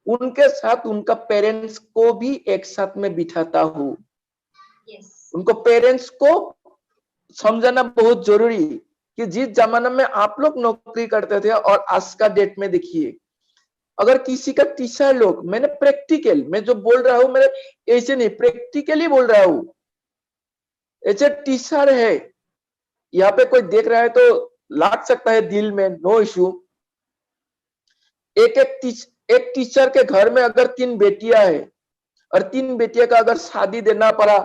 उनके साथ उनका पेरेंट्स को भी एक साथ में बिठाता हूं। उनको पेरेंट्स को समझाना बहुत जरूरी कि जिस जमाने में आप लोग नौकरी करते थे और आज का डेट में देखिए, अगर किसी का टीचर लोग, मैंने प्रैक्टिकल, मैं जो बोल रहा हूं मेरे ऐसे नहीं, प्रैक्टिकली बोल रहा हूं, ऐसे टीचर है, यहाँ पे कोई देख रहा है तो लाग सकता है दिल में, नो इश्यू। एक टीचर के घर में अगर 3 बेटियां है और 3 बेटियों का अगर शादी देना पड़ा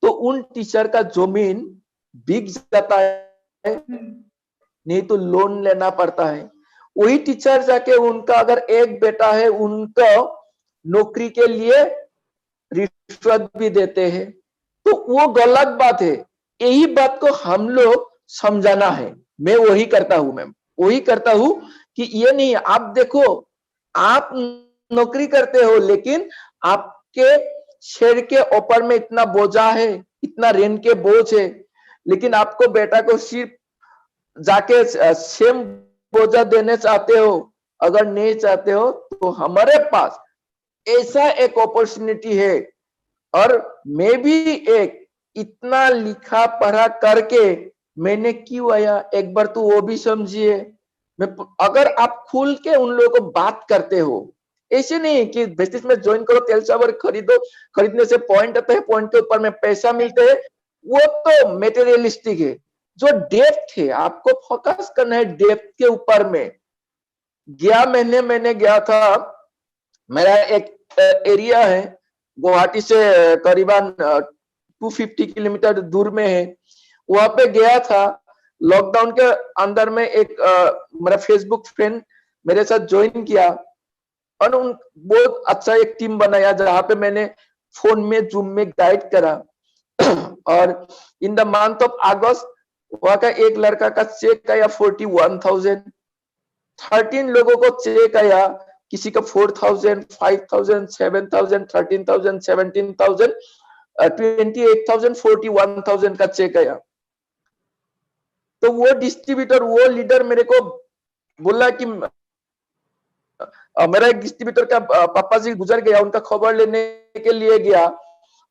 तो उन टीचर का जमीन बिक जाता है, नहीं तो लोन लेना पड़ता है। वही टीचर जाके उनका अगर एक बेटा है उनका नौकरी के लिए रिश्वत भी देते हैं, तो वो गलत बात है। यही बात को हम लोग समझाना है। मैं वही करता हूं मैम, वही करता हूं कि ये नहीं, आप देखो आप नौकरी करते हो लेकिन आपके शेर के ऊपर में इतना बोझा है, इतना रेंट के बोझ है, लेकिन आपको बेटा को सिर्फ जाके सेम बोझा देने चाहते हो। अगर नहीं चाहते हो तो हमारे पास ऐसा एक अपॉर्चुनिटी है, और मैं भी एक इतना लिखा पढ़ा करके मैंने क्यों आया, एक बार तो वो भी समझिए। मैं अगर आप खुल के उन लोगों को बात करते हो, ऐसे नहीं कि बिजनेस में ज्वाइन करो, तेल चावल खरीदो, खरीदने से पॉइंट आता है, पॉइंट के ऊपर में पैसा मिलते है, वो तो मेटेरियलिस्टिक है। जो डेप्थ है, आपको फोकस करना है डेप्थ के ऊपर में। गया महीने मैंने गया था, मेरा एक एरिया है गुवाहाटी से करीबन 250 किलोमीटर दूर में है, वहां पे गया था। लॉकडाउन के अंदर में एक मेरा फेसबुक फ्रेंड मेरे साथ ज्वाइन किया, और उन बहुत अच्छा एक टीम बनाया जहां पे मैंने फोन में जूम में गाइड करा। और इन द मंथ ऑफ अगस्त वहां का एक लड़का का चेक आया 41,000, 13 लोगों को चेक आया, किसी का 4,000, 5,000, 7,000, 13,000, 17,000, 28,000, 41,000 का चेक आया। तो वो डिस्ट्रीब्यूटर, वो लीडर मेरे को बोला कि मेरा एक डिस्ट्रीब्यूटर का पापा जी गुजर गया, उनका खबर लेने के लिए गया,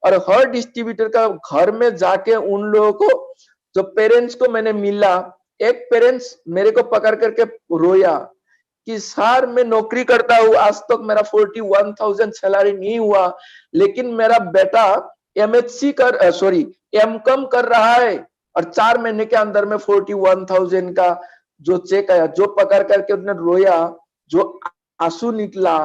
और हर डिस्ट्रीब्यूटर का घर में जाके उन लोगों को, जो पेरेंट्स को मैंने मिला, एक पेरेंट्स मेरे को पकड़ करके रोया कि सर मैं नौकरी करता हूँ, आज तक मेरा 41,000 सैलरी नहीं हुआ, लेकिन मेरा बेटा एमएचसी कर सॉरी एमकॉम कर रहा है, और 4 महीने के अंदर में 41,000 का जो चेक आया, जो पकड़ करके उसने रोया, जो आंसू निकला,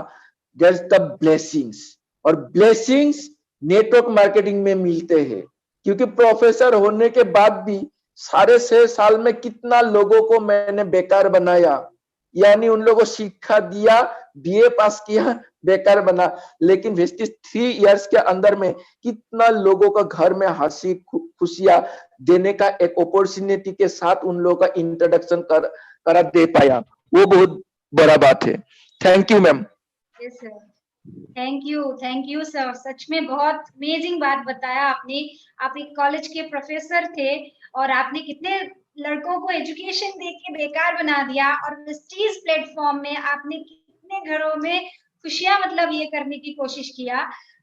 दैट्स द ब्लेसिंग्स। और ब्लेसिंग्स नेटवर्क मार्केटिंग में मिलते हैं, क्योंकि प्रोफेसर होने के बाद भी 6.5 साल में कितना लोगों को मैंने बेकार बनाया, यानी उन लोगों को शिक्षा दिया, बीए पास किया, बेकार बना, लेकिन 3 इयर्स के अंदर में कितना लोगों का घर में हंसी खुशियां देने का एक अपॉर्चुनिटी के साथ उन लोगों का इंट्रोडक्शन करा दे पाया, वो बहुत बड़ा बात है। Thank you ma'am. Yes sir, thank you sir, सच में बहुत अमेजिंग बात बताया आपने। आप एक कॉलेज के प्रोफेसर थे और आपने कितने लड़कों को एजुकेशन देके बेकार बना दिया, और विस्टीज प्लेटफॉर्म में आपने कितने घरों में खुशियां मतलब ये करने की कोशिश किया।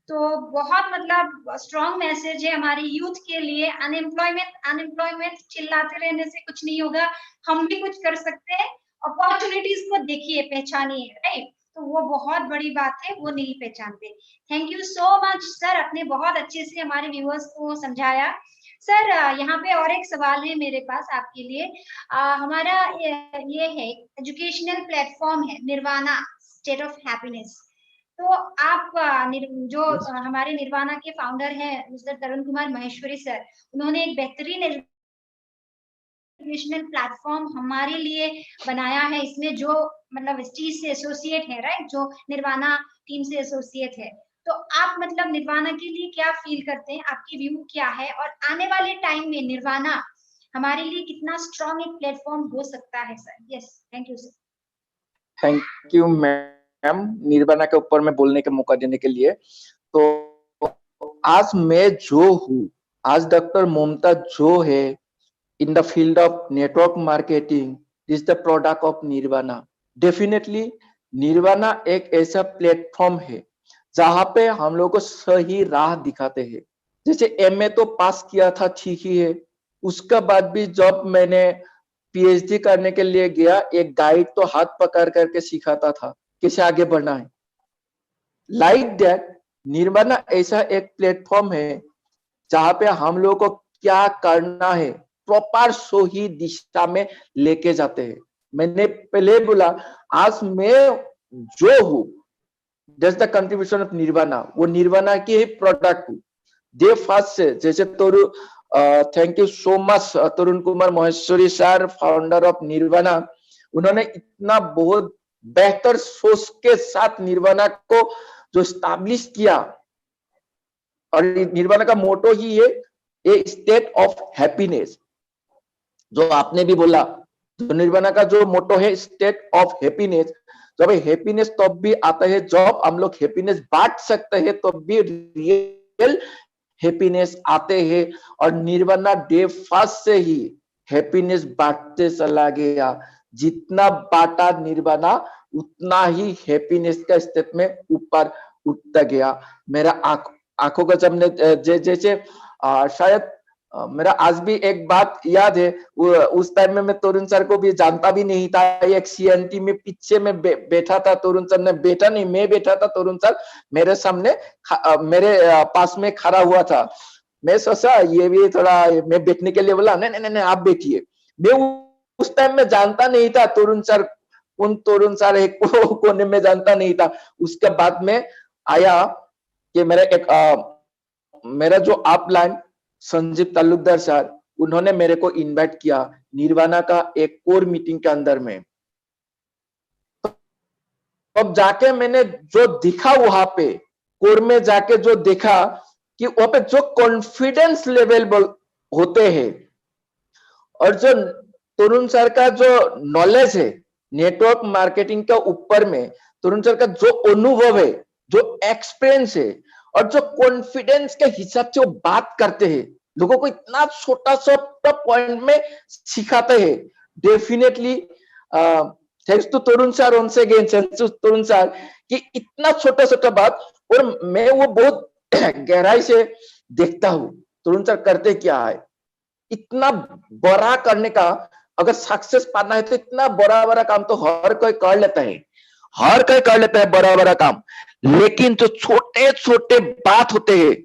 तो बहुत मतलब स्ट्रॉन्ग मैसेज है हमारी यूथ के लिए। अनएम्प्लॉयमेंट चिल्लाते रहने से कुछ नहीं होगा, हम भी कुछ कर सकते हैं। अपॉर्चुनिटीज को देखिए, पहचानिए, राइट? तो वो बहुत बड़ी बात है, वो नहीं पहचानते। Thank you so much sir, आपने बहुत अच्छे से हमारे व्यूअर्स को समझाया। सर यहाँ पे और एक सवाल है मेरे पास आपके लिए। हमारा ये है एजुकेशनल प्लेटफॉर्म है निर्वाणा स्टेट ऑफ हैप्पीनेस। तो आप जो हमारे निर्वाणा के फाउंडर हैं मिस्टर तरुण कुमार माहेश्वरी सर, उन्होंने एक बेहतरीन एजुकेशनल प्लेटफॉर्म हमारे लिए बनाया है। इसमें जो मतलब इस चीज से एसोसिएट है, राइट, जो निर्वाणा टीम से एसोसिएट है, तो आप मतलब निर्वाणा के लिए क्या फील करते हैं, आपकी व्यू क्या है, और आने वाले टाइम में निर्वाणा हमारे लिए कितना स्ट्रॉन्ग एक प्लेटफॉर्म हो सकता है sir? Yes, thank you sir. Thank you ma'am Nirvana के ऊपर में बोलने का मौका देने के लिए। तो आज मैं जो हूँ, आज डॉक्टर ममता जो है in the field of network marketing is the product of Nirvana. Definitely Nirvana एक ऐसा प्लेटफॉर्म है जहां पे हम लोग को सही राह दिखाते हैं। जैसे एमए तो पास किया था, ठीक ही है, उसके बाद भी जब मैंने पीएचडी करने के लिए गया, एक गाइड तो हाथ पकड़ करके सिखाता था कैसे आगे बढ़ना है। लाइक दैट, निर्वाणा ऐसा एक प्लेटफॉर्म है जहां पे हम लोगों को क्या करना है प्रॉपर सही दिशा में लेके जाते हैं। मैंने पहले बोला, आज मैं जो हूं, that's the contribution of Nirvana, वो निर्वाणा की ही प्रोडक्ट हूं। डे फर्स्ट से, जैसे thank you so much Tarun Kumar Maheshwari sir, founder of Nirvana, उन्होंने इतना बहुत बेहतर सोच के साथ निर्वाणा को जो स्टैब्लिश किया। और निर्वाणा का मोटो ही है ए स्टेट ऑफ हैप्पीनेस, जो आपने भी बोला। तो निर्वाणा का जो मोटो है स्टेट ऑफ हैप्पीनेस, जब हैप्पीनेस तब भी आता है जब हम लोग हैप्पीनेस बांट सकते हैं, तब भी रियल हैप्पीनेस आते हैं। और निर्वाणा डे फर्स्ट से ही हैप्पीनेस बांटते चला गया। जितना बांटा निर्वाणा, उतना ही हैप्पीनेस का स्टेट में ऊपर उठता गया। मेरा आंखों का जब जैसे शायद मेरा आज भी एक बात याद है, उस टाइम में मैं तरुण सर को भी जानता भी नहीं था। एक सीएनटी में पीछे में बैठा था, तरुण सर ने बैठा नहीं, मैं बैठा था, तरुण सर मेरे सामने मेरे पास में खड़ा हुआ था। मैं सोचा ये भी थोड़ा, मैं बैठने के लिए बोला, नहीं नहीं नहीं आप बैठिए। मैं उस टाइम में जानता नहीं था तरुण सर, उन तरुण सर एक कोने में जानता नहीं था। उसके बाद में आया कि मेरा जो अपलाइन संजीव तालुकदार सर, उन्होंने मेरे को इनवाइट किया निर्वाणा का एक कोर मीटिंग के अंदर में। अब जाके मैंने जो दिखा वहां पे कोर में जाके जो देखा कि वहां पे जो कॉन्फिडेंस लेवल होते हैं और जो तरुण सर का जो नॉलेज है नेटवर्क मार्केटिंग के ऊपर में, तरुण सर का जो अनुभव है, जो एक्सपीरियंस है और जो कॉन्फिडेंस के हिसाब से वो बात करते हैं, लोगों को इतना छोटा सा पॉइंट में सिखाते हैं। Definitely thanks to Tarun sir, once again thanks to Tarun sir कि इतना छोटा छोटा बात, और मैं वो बहुत गहराई से देखता हूँ तरुण सर करते क्या है। इतना बड़ा करने का, अगर सक्सेस पाना है तो इतना बड़ा बड़ा काम तो हर कोई कर लेता है, हर कोई कर लेता है बड़ा बड़ा काम। लेकिन जो छोटे छोटे बात होते हैं,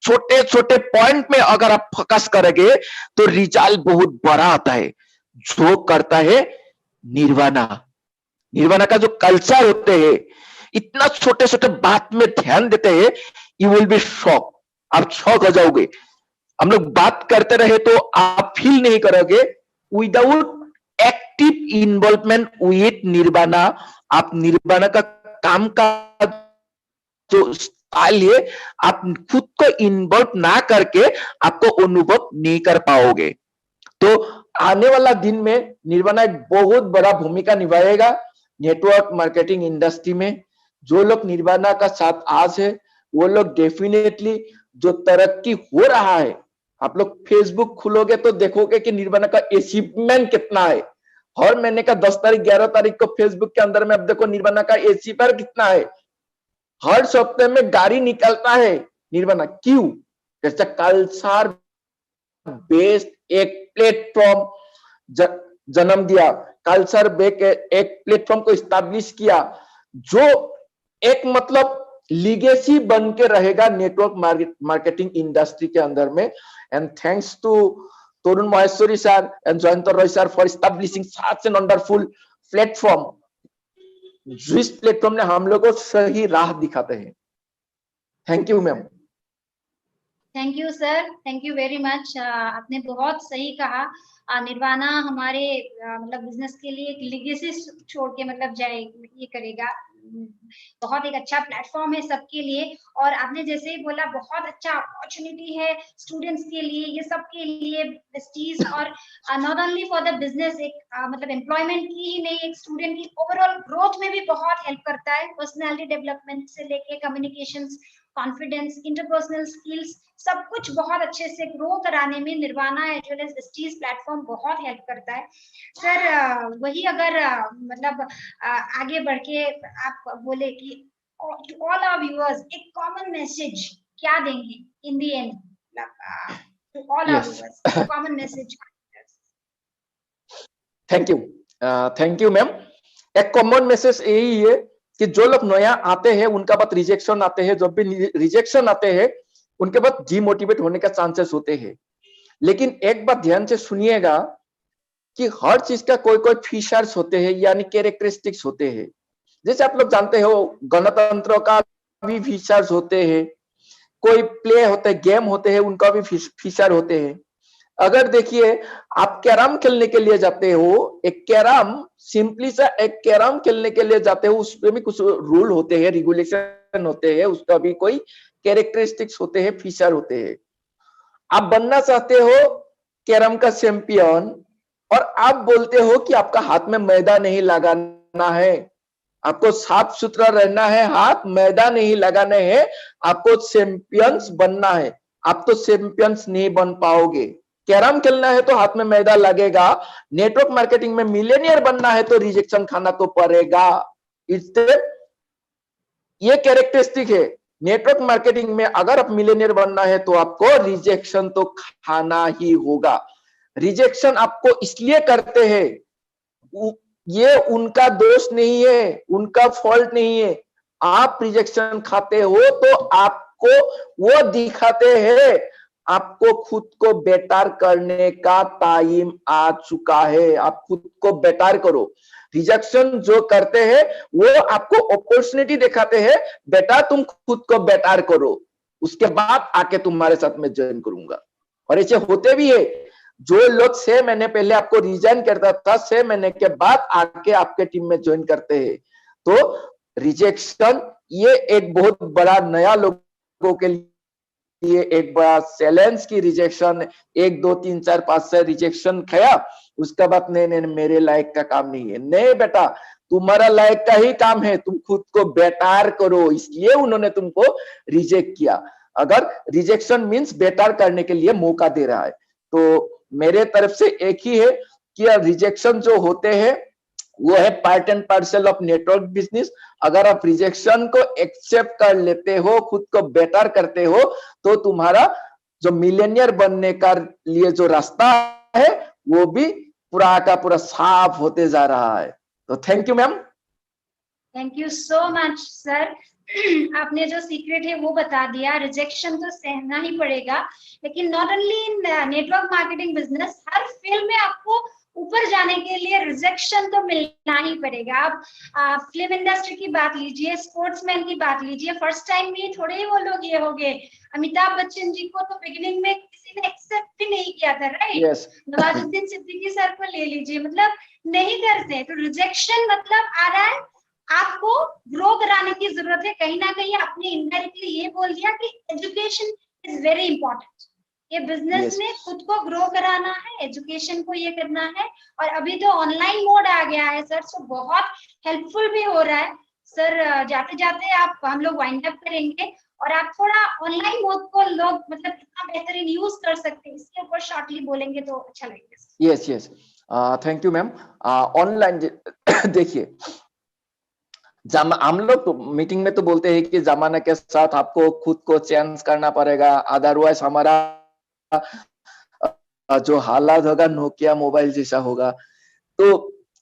छोटे छोटे पॉइंट में अगर आप फोकस करेंगे तो रिजल्ट बहुत बड़ा आता है। जो करता है निर्वाणा, निर्वाणा का जो कल्चर होते हैं, इतना छोटे छोटे बात में ध्यान देते हैं, यू विल बी शॉक, आप शॉक हो जाओगे। हम लोग बात करते रहे तो आप फील नहीं करोगे। Without active involvement with nirvana, आप निर्वाणा का काम का जो स्टाइल है, आप खुद को इन्वॉल्व ना करके आपको अनुभव नहीं कर पाओगे। तो आने वाला दिन में निर्वाणा एक बहुत बड़ा भूमिका निभाएगा नेटवर्क मार्केटिंग इंडस्ट्री में। जो लोग निर्वाणा का साथ आज है, वो लोग डेफिनेटली जो तरक्की हो रहा है, आप लोग फेसबुक खुलोगे तो देखोगे कि निर्वाणा का अचीवमेंट कितना है। हर महीने का 10 तारीख 11 तारीख को फेसबुक के अंदर में अब देखो निर्वाणा का अचीवमेंट कितना है। हर सप्ताह में गाड़ी निकलता है निर्वाणा, क्यों? जैसे कल्चर बेस्ड एक प्लेटफॉर्म जन्म दिया, कल्चर बेस्ड एक प्लेटफॉर्म को स्टैब्लिश किया, जो एक मतलब लीगेसी बन के रहेगा नेटवर्क मार्केटिंग इंडस्ट्री के अंदर में। And thanks to Tarun Maheshwari sir and Jayant Roy sir for establishing such an wonderful platform, जिस प्लेटफॉर्म ने हम लोगों को सही राह दिखाते हैं। Thank you ma'am. Thank you sir, thank you very much. आपने बहुत सही कहा। निर्वाणा हमारे मतलब बिजनेस के लिए एक लेगेसी छोड़ के मतलब जाए, ये करेगा। बहुत एक अच्छा प्लेटफॉर्म है सबके लिए। और आपने जैसे ही बोला, बहुत अच्छा अपॉर्चुनिटी है स्टूडेंट्स के लिए, ये सब के लिए प्रेस्टीज। और not only for the business, एक मतलब एम्प्लॉयमेंट की ही नहीं, एक स्टूडेंट की ओवरऑल ग्रोथ में भी बहुत हेल्प करता है। पर्सनालिटी डेवलपमेंट से लेके कम्युनिकेशंस, कॉन्फिडेंस, इंटरपर्सनल स्किल्स, सब कुछ बहुत अच्छे से ग्रो कराने में Nirvana as well as Vestige platform बहुत हेल्प करता है। सर वही अगर मतलब आगे बढ़ के आप बोले कि टू ऑल आवर व्यूअर्स एक कॉमन मैसेज क्या देंगे in the end, to all our viewers common message? Thank you ma'am. एक कॉमन मैसेज यही है कि जो लोग नया आते हैं उनका बाद रिजेक्शन आते हैं, जब भी रिजेक्शन आते हैं उनके बाद डिमोटिवेट होने का चांसेस होते हैं। लेकिन एक बात ध्यान से सुनिएगा कि हर चीज का कोई कोई फीचर्स होते हैं, यानी कैरेक्टरिस्टिक्स होते हैं। जैसे आप लोग जानते हो गणतंत्र का भी फीचर्स होते हैं, कोई प्ले होते हैं, गेम होते हैं, उनका भी फीचर होते हैं। अगर देखिए आप कैरम खेलने के लिए जाते हो, एक कैरम सिंपली सा एक कैरम खेलने के लिए जाते हो, उसमें भी कुछ रूल होते हैं, रेगुलेशन होते हैं, उसका भी कोई कैरेक्टरिस्टिक्स होते हैं, फीचर होते हैं। आप बनना चाहते हो कैरम का चैंपियन और आप बोलते हो कि आपका हाथ में मैदा नहीं लगाना है, आपको साफ सुथरा रहना है, हाथ मैदा नहीं लगाने हैं, आपको चैंपियंस बनना है। आप तो चैंपियंस नहीं बन पाओगे। कैरम खेलना है तो हाथ में मैदा लगेगा, नेटवर्क मार्केटिंग में मिलियनियर बनना है तो रिजेक्शन खाना तो पड़ेगा। इससे ये कैरेक्टरिस्टिक है। नेटवर्क मार्केटिंग में अगर आप मिलियनियर बनना है तो आपको रिजेक्शन तो खाना ही होगा। रिजेक्शन आपको इसलिए करते हैं, ये उनका दोष नहीं है, उनका फॉल्ट नहीं है। आप रिजेक्शन खाते हो तो आपको वो दिखाते हैं आपको खुद को बेटर करने का टाइम आ चुका है। आप खुद को बेटर करो। रिजेक्शन जो करते हैं वो आपको अपॉर्चुनिटी दिखाते हैं, बेटा तुम खुद को बेटर करो, उसके बाद आके तुम्हारे साथ में ज्वाइन करूंगा। और ऐसे होते भी है। जो लोग 6 महीने पहले आपको रिजाइन करता था, 6 महीने के बाद आके आपके टीम में ज्वाइन करते हैं। तो रिजेक्शन ये एक बहुत बड़ा नया लोगों के लिए एक बड़ा चैलेंज की रिजेक्शन 1 2 3 4 5 से रिजेक्शन खाया, उसके बाद नहीं नहीं मेरे लायक का काम नहीं है। नहीं बेटा, तुम्हारा लायक का ही काम है, तुम खुद को बेटर करो, इसलिए उन्होंने तुमको रिजेक्ट किया। अगर रिजेक्शन मींस बेटर करने के लिए मौका दे रहा है, तो मेरे तरफ से एक ही है कि रिजेक्शन जो होते हैं वो है part and parcel of network business. अगर आप रिजेक्शन को एक्सेप्ट कर लेते हो, खुद को बेटर करते हो, तो तुम्हारा जो मिलियनियर बनने का लिए जो रास्ता है वो भी पूरा का पूरा साफ होते जा रहा है। तो thank you ma'am. Thank you so much sir. आपने जो सीक्रेट है वो बता दिया। रिजेक्शन तो सहना ही पड़ेगा, लेकिन not only in network marketing business, her field में आपको ऊपर जाने के लिए रिजेक्शन तो मिलना ही पड़ेगा। आप फिल्म इंडस्ट्री की बात लीजिए, स्पोर्ट्समैन की बात लीजिए, फर्स्ट टाइम में थोड़े ही वो लोग ये हो गए। अमिताभ बच्चन जी को तो बिगिनिंग में किसी ने एक्सेप्ट भी नहीं किया था, right? yes. Nawazuddin Siddiqui sir को ले लीजिए, मतलब नहीं करते। तो रिजेक्शन मतलब आ रहा है आपको ग्रो कराने की जरूरत है। कहीं ना कहीं आपने इनडायरेक्टली ये बोल दिया कि एजुकेशन इज वेरी इंपॉर्टेंट। ये बिजनेस में खुद को ग्रो कराना है, एजुकेशन को ये करना है। और अभी तो ऑनलाइन मोड आ गया है सर, सो बहुत हेल्पफुल भी हो रहा है सर। जाते जाते आप हम लोग वाइंड अप करेंगे और आप थोड़ा ऑनलाइन मोड को लोग मतलब कितना बेहतरीन यूज कर सकते हैं इसके ऊपर शॉर्टली बोलेंगे तो अच्छा लगेगा। Yes yes, thank you ma'am. Online देखिए, हम लोग तो मीटिंग में तो बोलते हैं कि जमाना के साथ आपको खुद को चेंज करना पड़ेगा, अदरवाइज हमारा जो हालात होगा नोकिया मोबाइल जैसा होगा। तो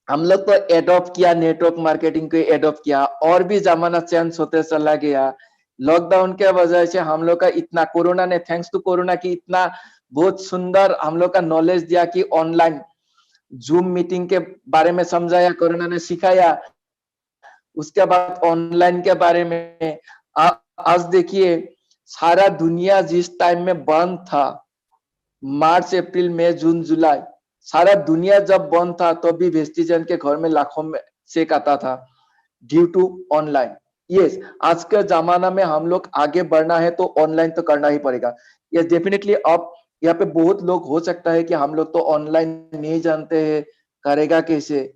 हम लोग तो एडॉप्ट किया, नेटवर्क मार्केटिंग को एडॉप्ट किया, और भी जमाना चेंज होते चला गया। लॉकडाउन के वजह से हम लोग का इतना, कोरोना ने, थैंक्स टू कोरोना की इतना बहुत सुंदर हम लोग का नॉलेज दिया कि ऑनलाइन जूम मीटिंग के बारे में समझाया, कोरोना ने सिखाया। उसके बाद ऑनलाइन के बारे में आज देखिए, सारा दुनिया जिस टाइम में बंद था, मार्च अप्रैल मई जून जुलाई, सारा दुनिया जब बंद था तो भी वेस्टिजन के घर में लाखों में चेक आता था ड्यू टू ऑनलाइन। यस, आज के जमाना में हम लोग आगे बढ़ना है तो ऑनलाइन तो करना ही पड़ेगा। Yes definitely. अब यहाँ पे बहुत लोग हो सकता है कि हम लोग तो ऑनलाइन नहीं जानते हैं, करेगा कैसे।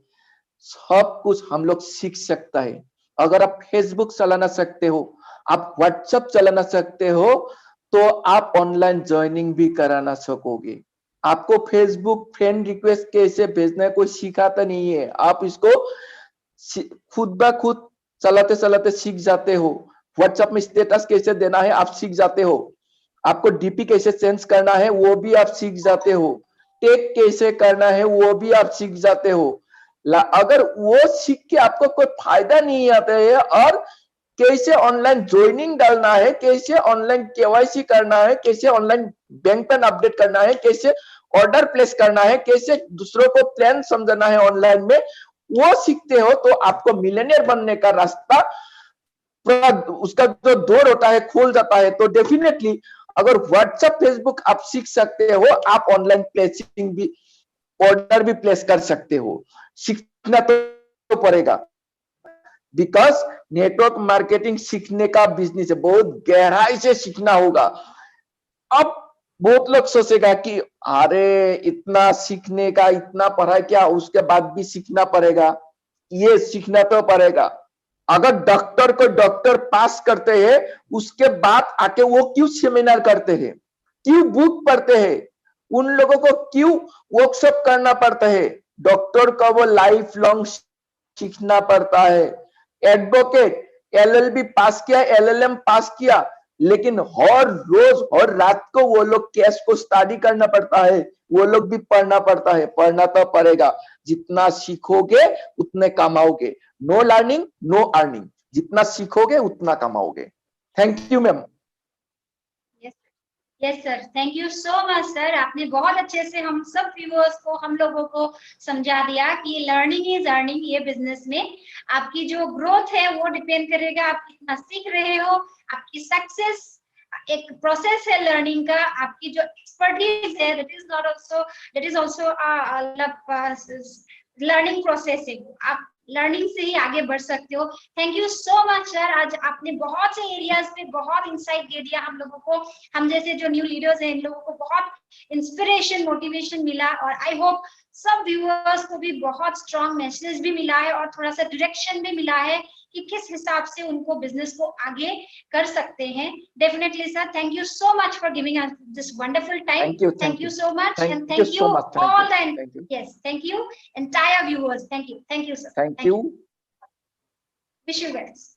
सब कुछ हम लोग सीख सकता है। अगर आप फेसबुक चलाना सकते हो, आप व्हाट्सएप चलाना सकते हो, तो आप ऑनलाइन ज्वाइनिंग भी कराना सकोगे। आपको फेसबुक फ्रेंड रिक्वेस्ट कैसे भेजना है कोई सिखाता नहीं है, आप इसको खुद ब खुद चलाते चलाते सीख जाते हो। व्हाट्सएप में स्टेटस कैसे देना है आप सीख जाते हो। आपको डीपी कैसे चेंज करना है वो भी आप सीख जाते हो। टेक कैसे करना है वो भी आप सीख जाते हो। अगर वो सीख के आपको कोई फायदा नहीं आता है, और कैसे ऑनलाइन ज्वाइनिंग डालना है, कैसे ऑनलाइन केवाईसी करना है, कैसे ऑनलाइन बैंक पैन अपडेट करना है, कैसे ऑर्डर प्लेस करना है, कैसे दूसरों को प्लान समझाना है ऑनलाइन में, वो सीखते हो तो आपको मिलियनियर बनने का रास्ता उसका जो डोर होता है खुल जाता है। तो डेफिनेटली अगर व्हाट्सएप फेसबुक आप सीख सकते हो, आप ऑनलाइन प्लेसिंग भी, ऑर्डर भी प्लेस कर सकते हो। सीखना तो पड़ेगा, बिकॉज नेटवर्क मार्केटिंग सीखने का बिजनेस है, बहुत गहराई से सीखना होगा। अब बहुत लोग सोचेगा कि अरे इतना सीखने का, इतना पढ़ा क्या, उसके बाद भी सीखना पड़ेगा। ये सीखना तो पड़ेगा। अगर डॉक्टर को डॉक्टर पास करते हैं, उसके बाद आके वो क्यों सेमिनार करते हैं, क्यों बुक पढ़ते हैं, उन लोगों को क्यों वर्कशॉप करना पड़ता है? डॉक्टर का वो लाइफ लॉन्ग सीखना पड़ता है। एडवोकेट एलएलबी पास किया, एलएलएम पास किया, लेकिन हर रोज हर रात को वो लोग केस को स्टडी करना पड़ता है, वो लोग भी पढ़ना पड़ता है। पढ़ना तो पड़ेगा, जितना सीखोगे उतने कमाओगे। नो लर्निंग नो अर्निंग, जितना सीखोगे उतना कमाओगे। Thank you ma'am. Yes sir, thank you so much sir. आपने बहुत अच्छे से हम सब व्यूअर्स को, हम लोगों को समझा दिया कि लर्निंग इज अर्निंग। ये बिजनेस में आपकी जो ग्रोथ है वो डिपेंड करेगा आप कितना सीख रहे हो। आपकी सक्सेस एक प्रोसेस है लर्निंग का। आपकी जो एक्सपर्टीज है that is also learning process है। आप लर्निंग से ही आगे बढ़ सकते हो। Thank you so much sir. आज आपने बहुत से एरियाज पे बहुत इंसाइट दे दिया हम लोगों को। हम जैसे जो न्यू लीडर्स हैं इन लोगों को बहुत इंस्पिरेशन, मोटिवेशन मिला, और आई होप सब व्यूअर्स को भी बहुत स्ट्रॉन्ग मैसेज भी मिला है और थोड़ा सा डायरेक्शन भी मिला है कि किस हिसाब से उनको बिजनेस को आगे कर सकते हैं। Definitely sir, thank you so much for giving us this wonderful time. Thank you so much, and thank you all the, yes, thank you entire viewers. Thank you sir. Thank you. Wish you guys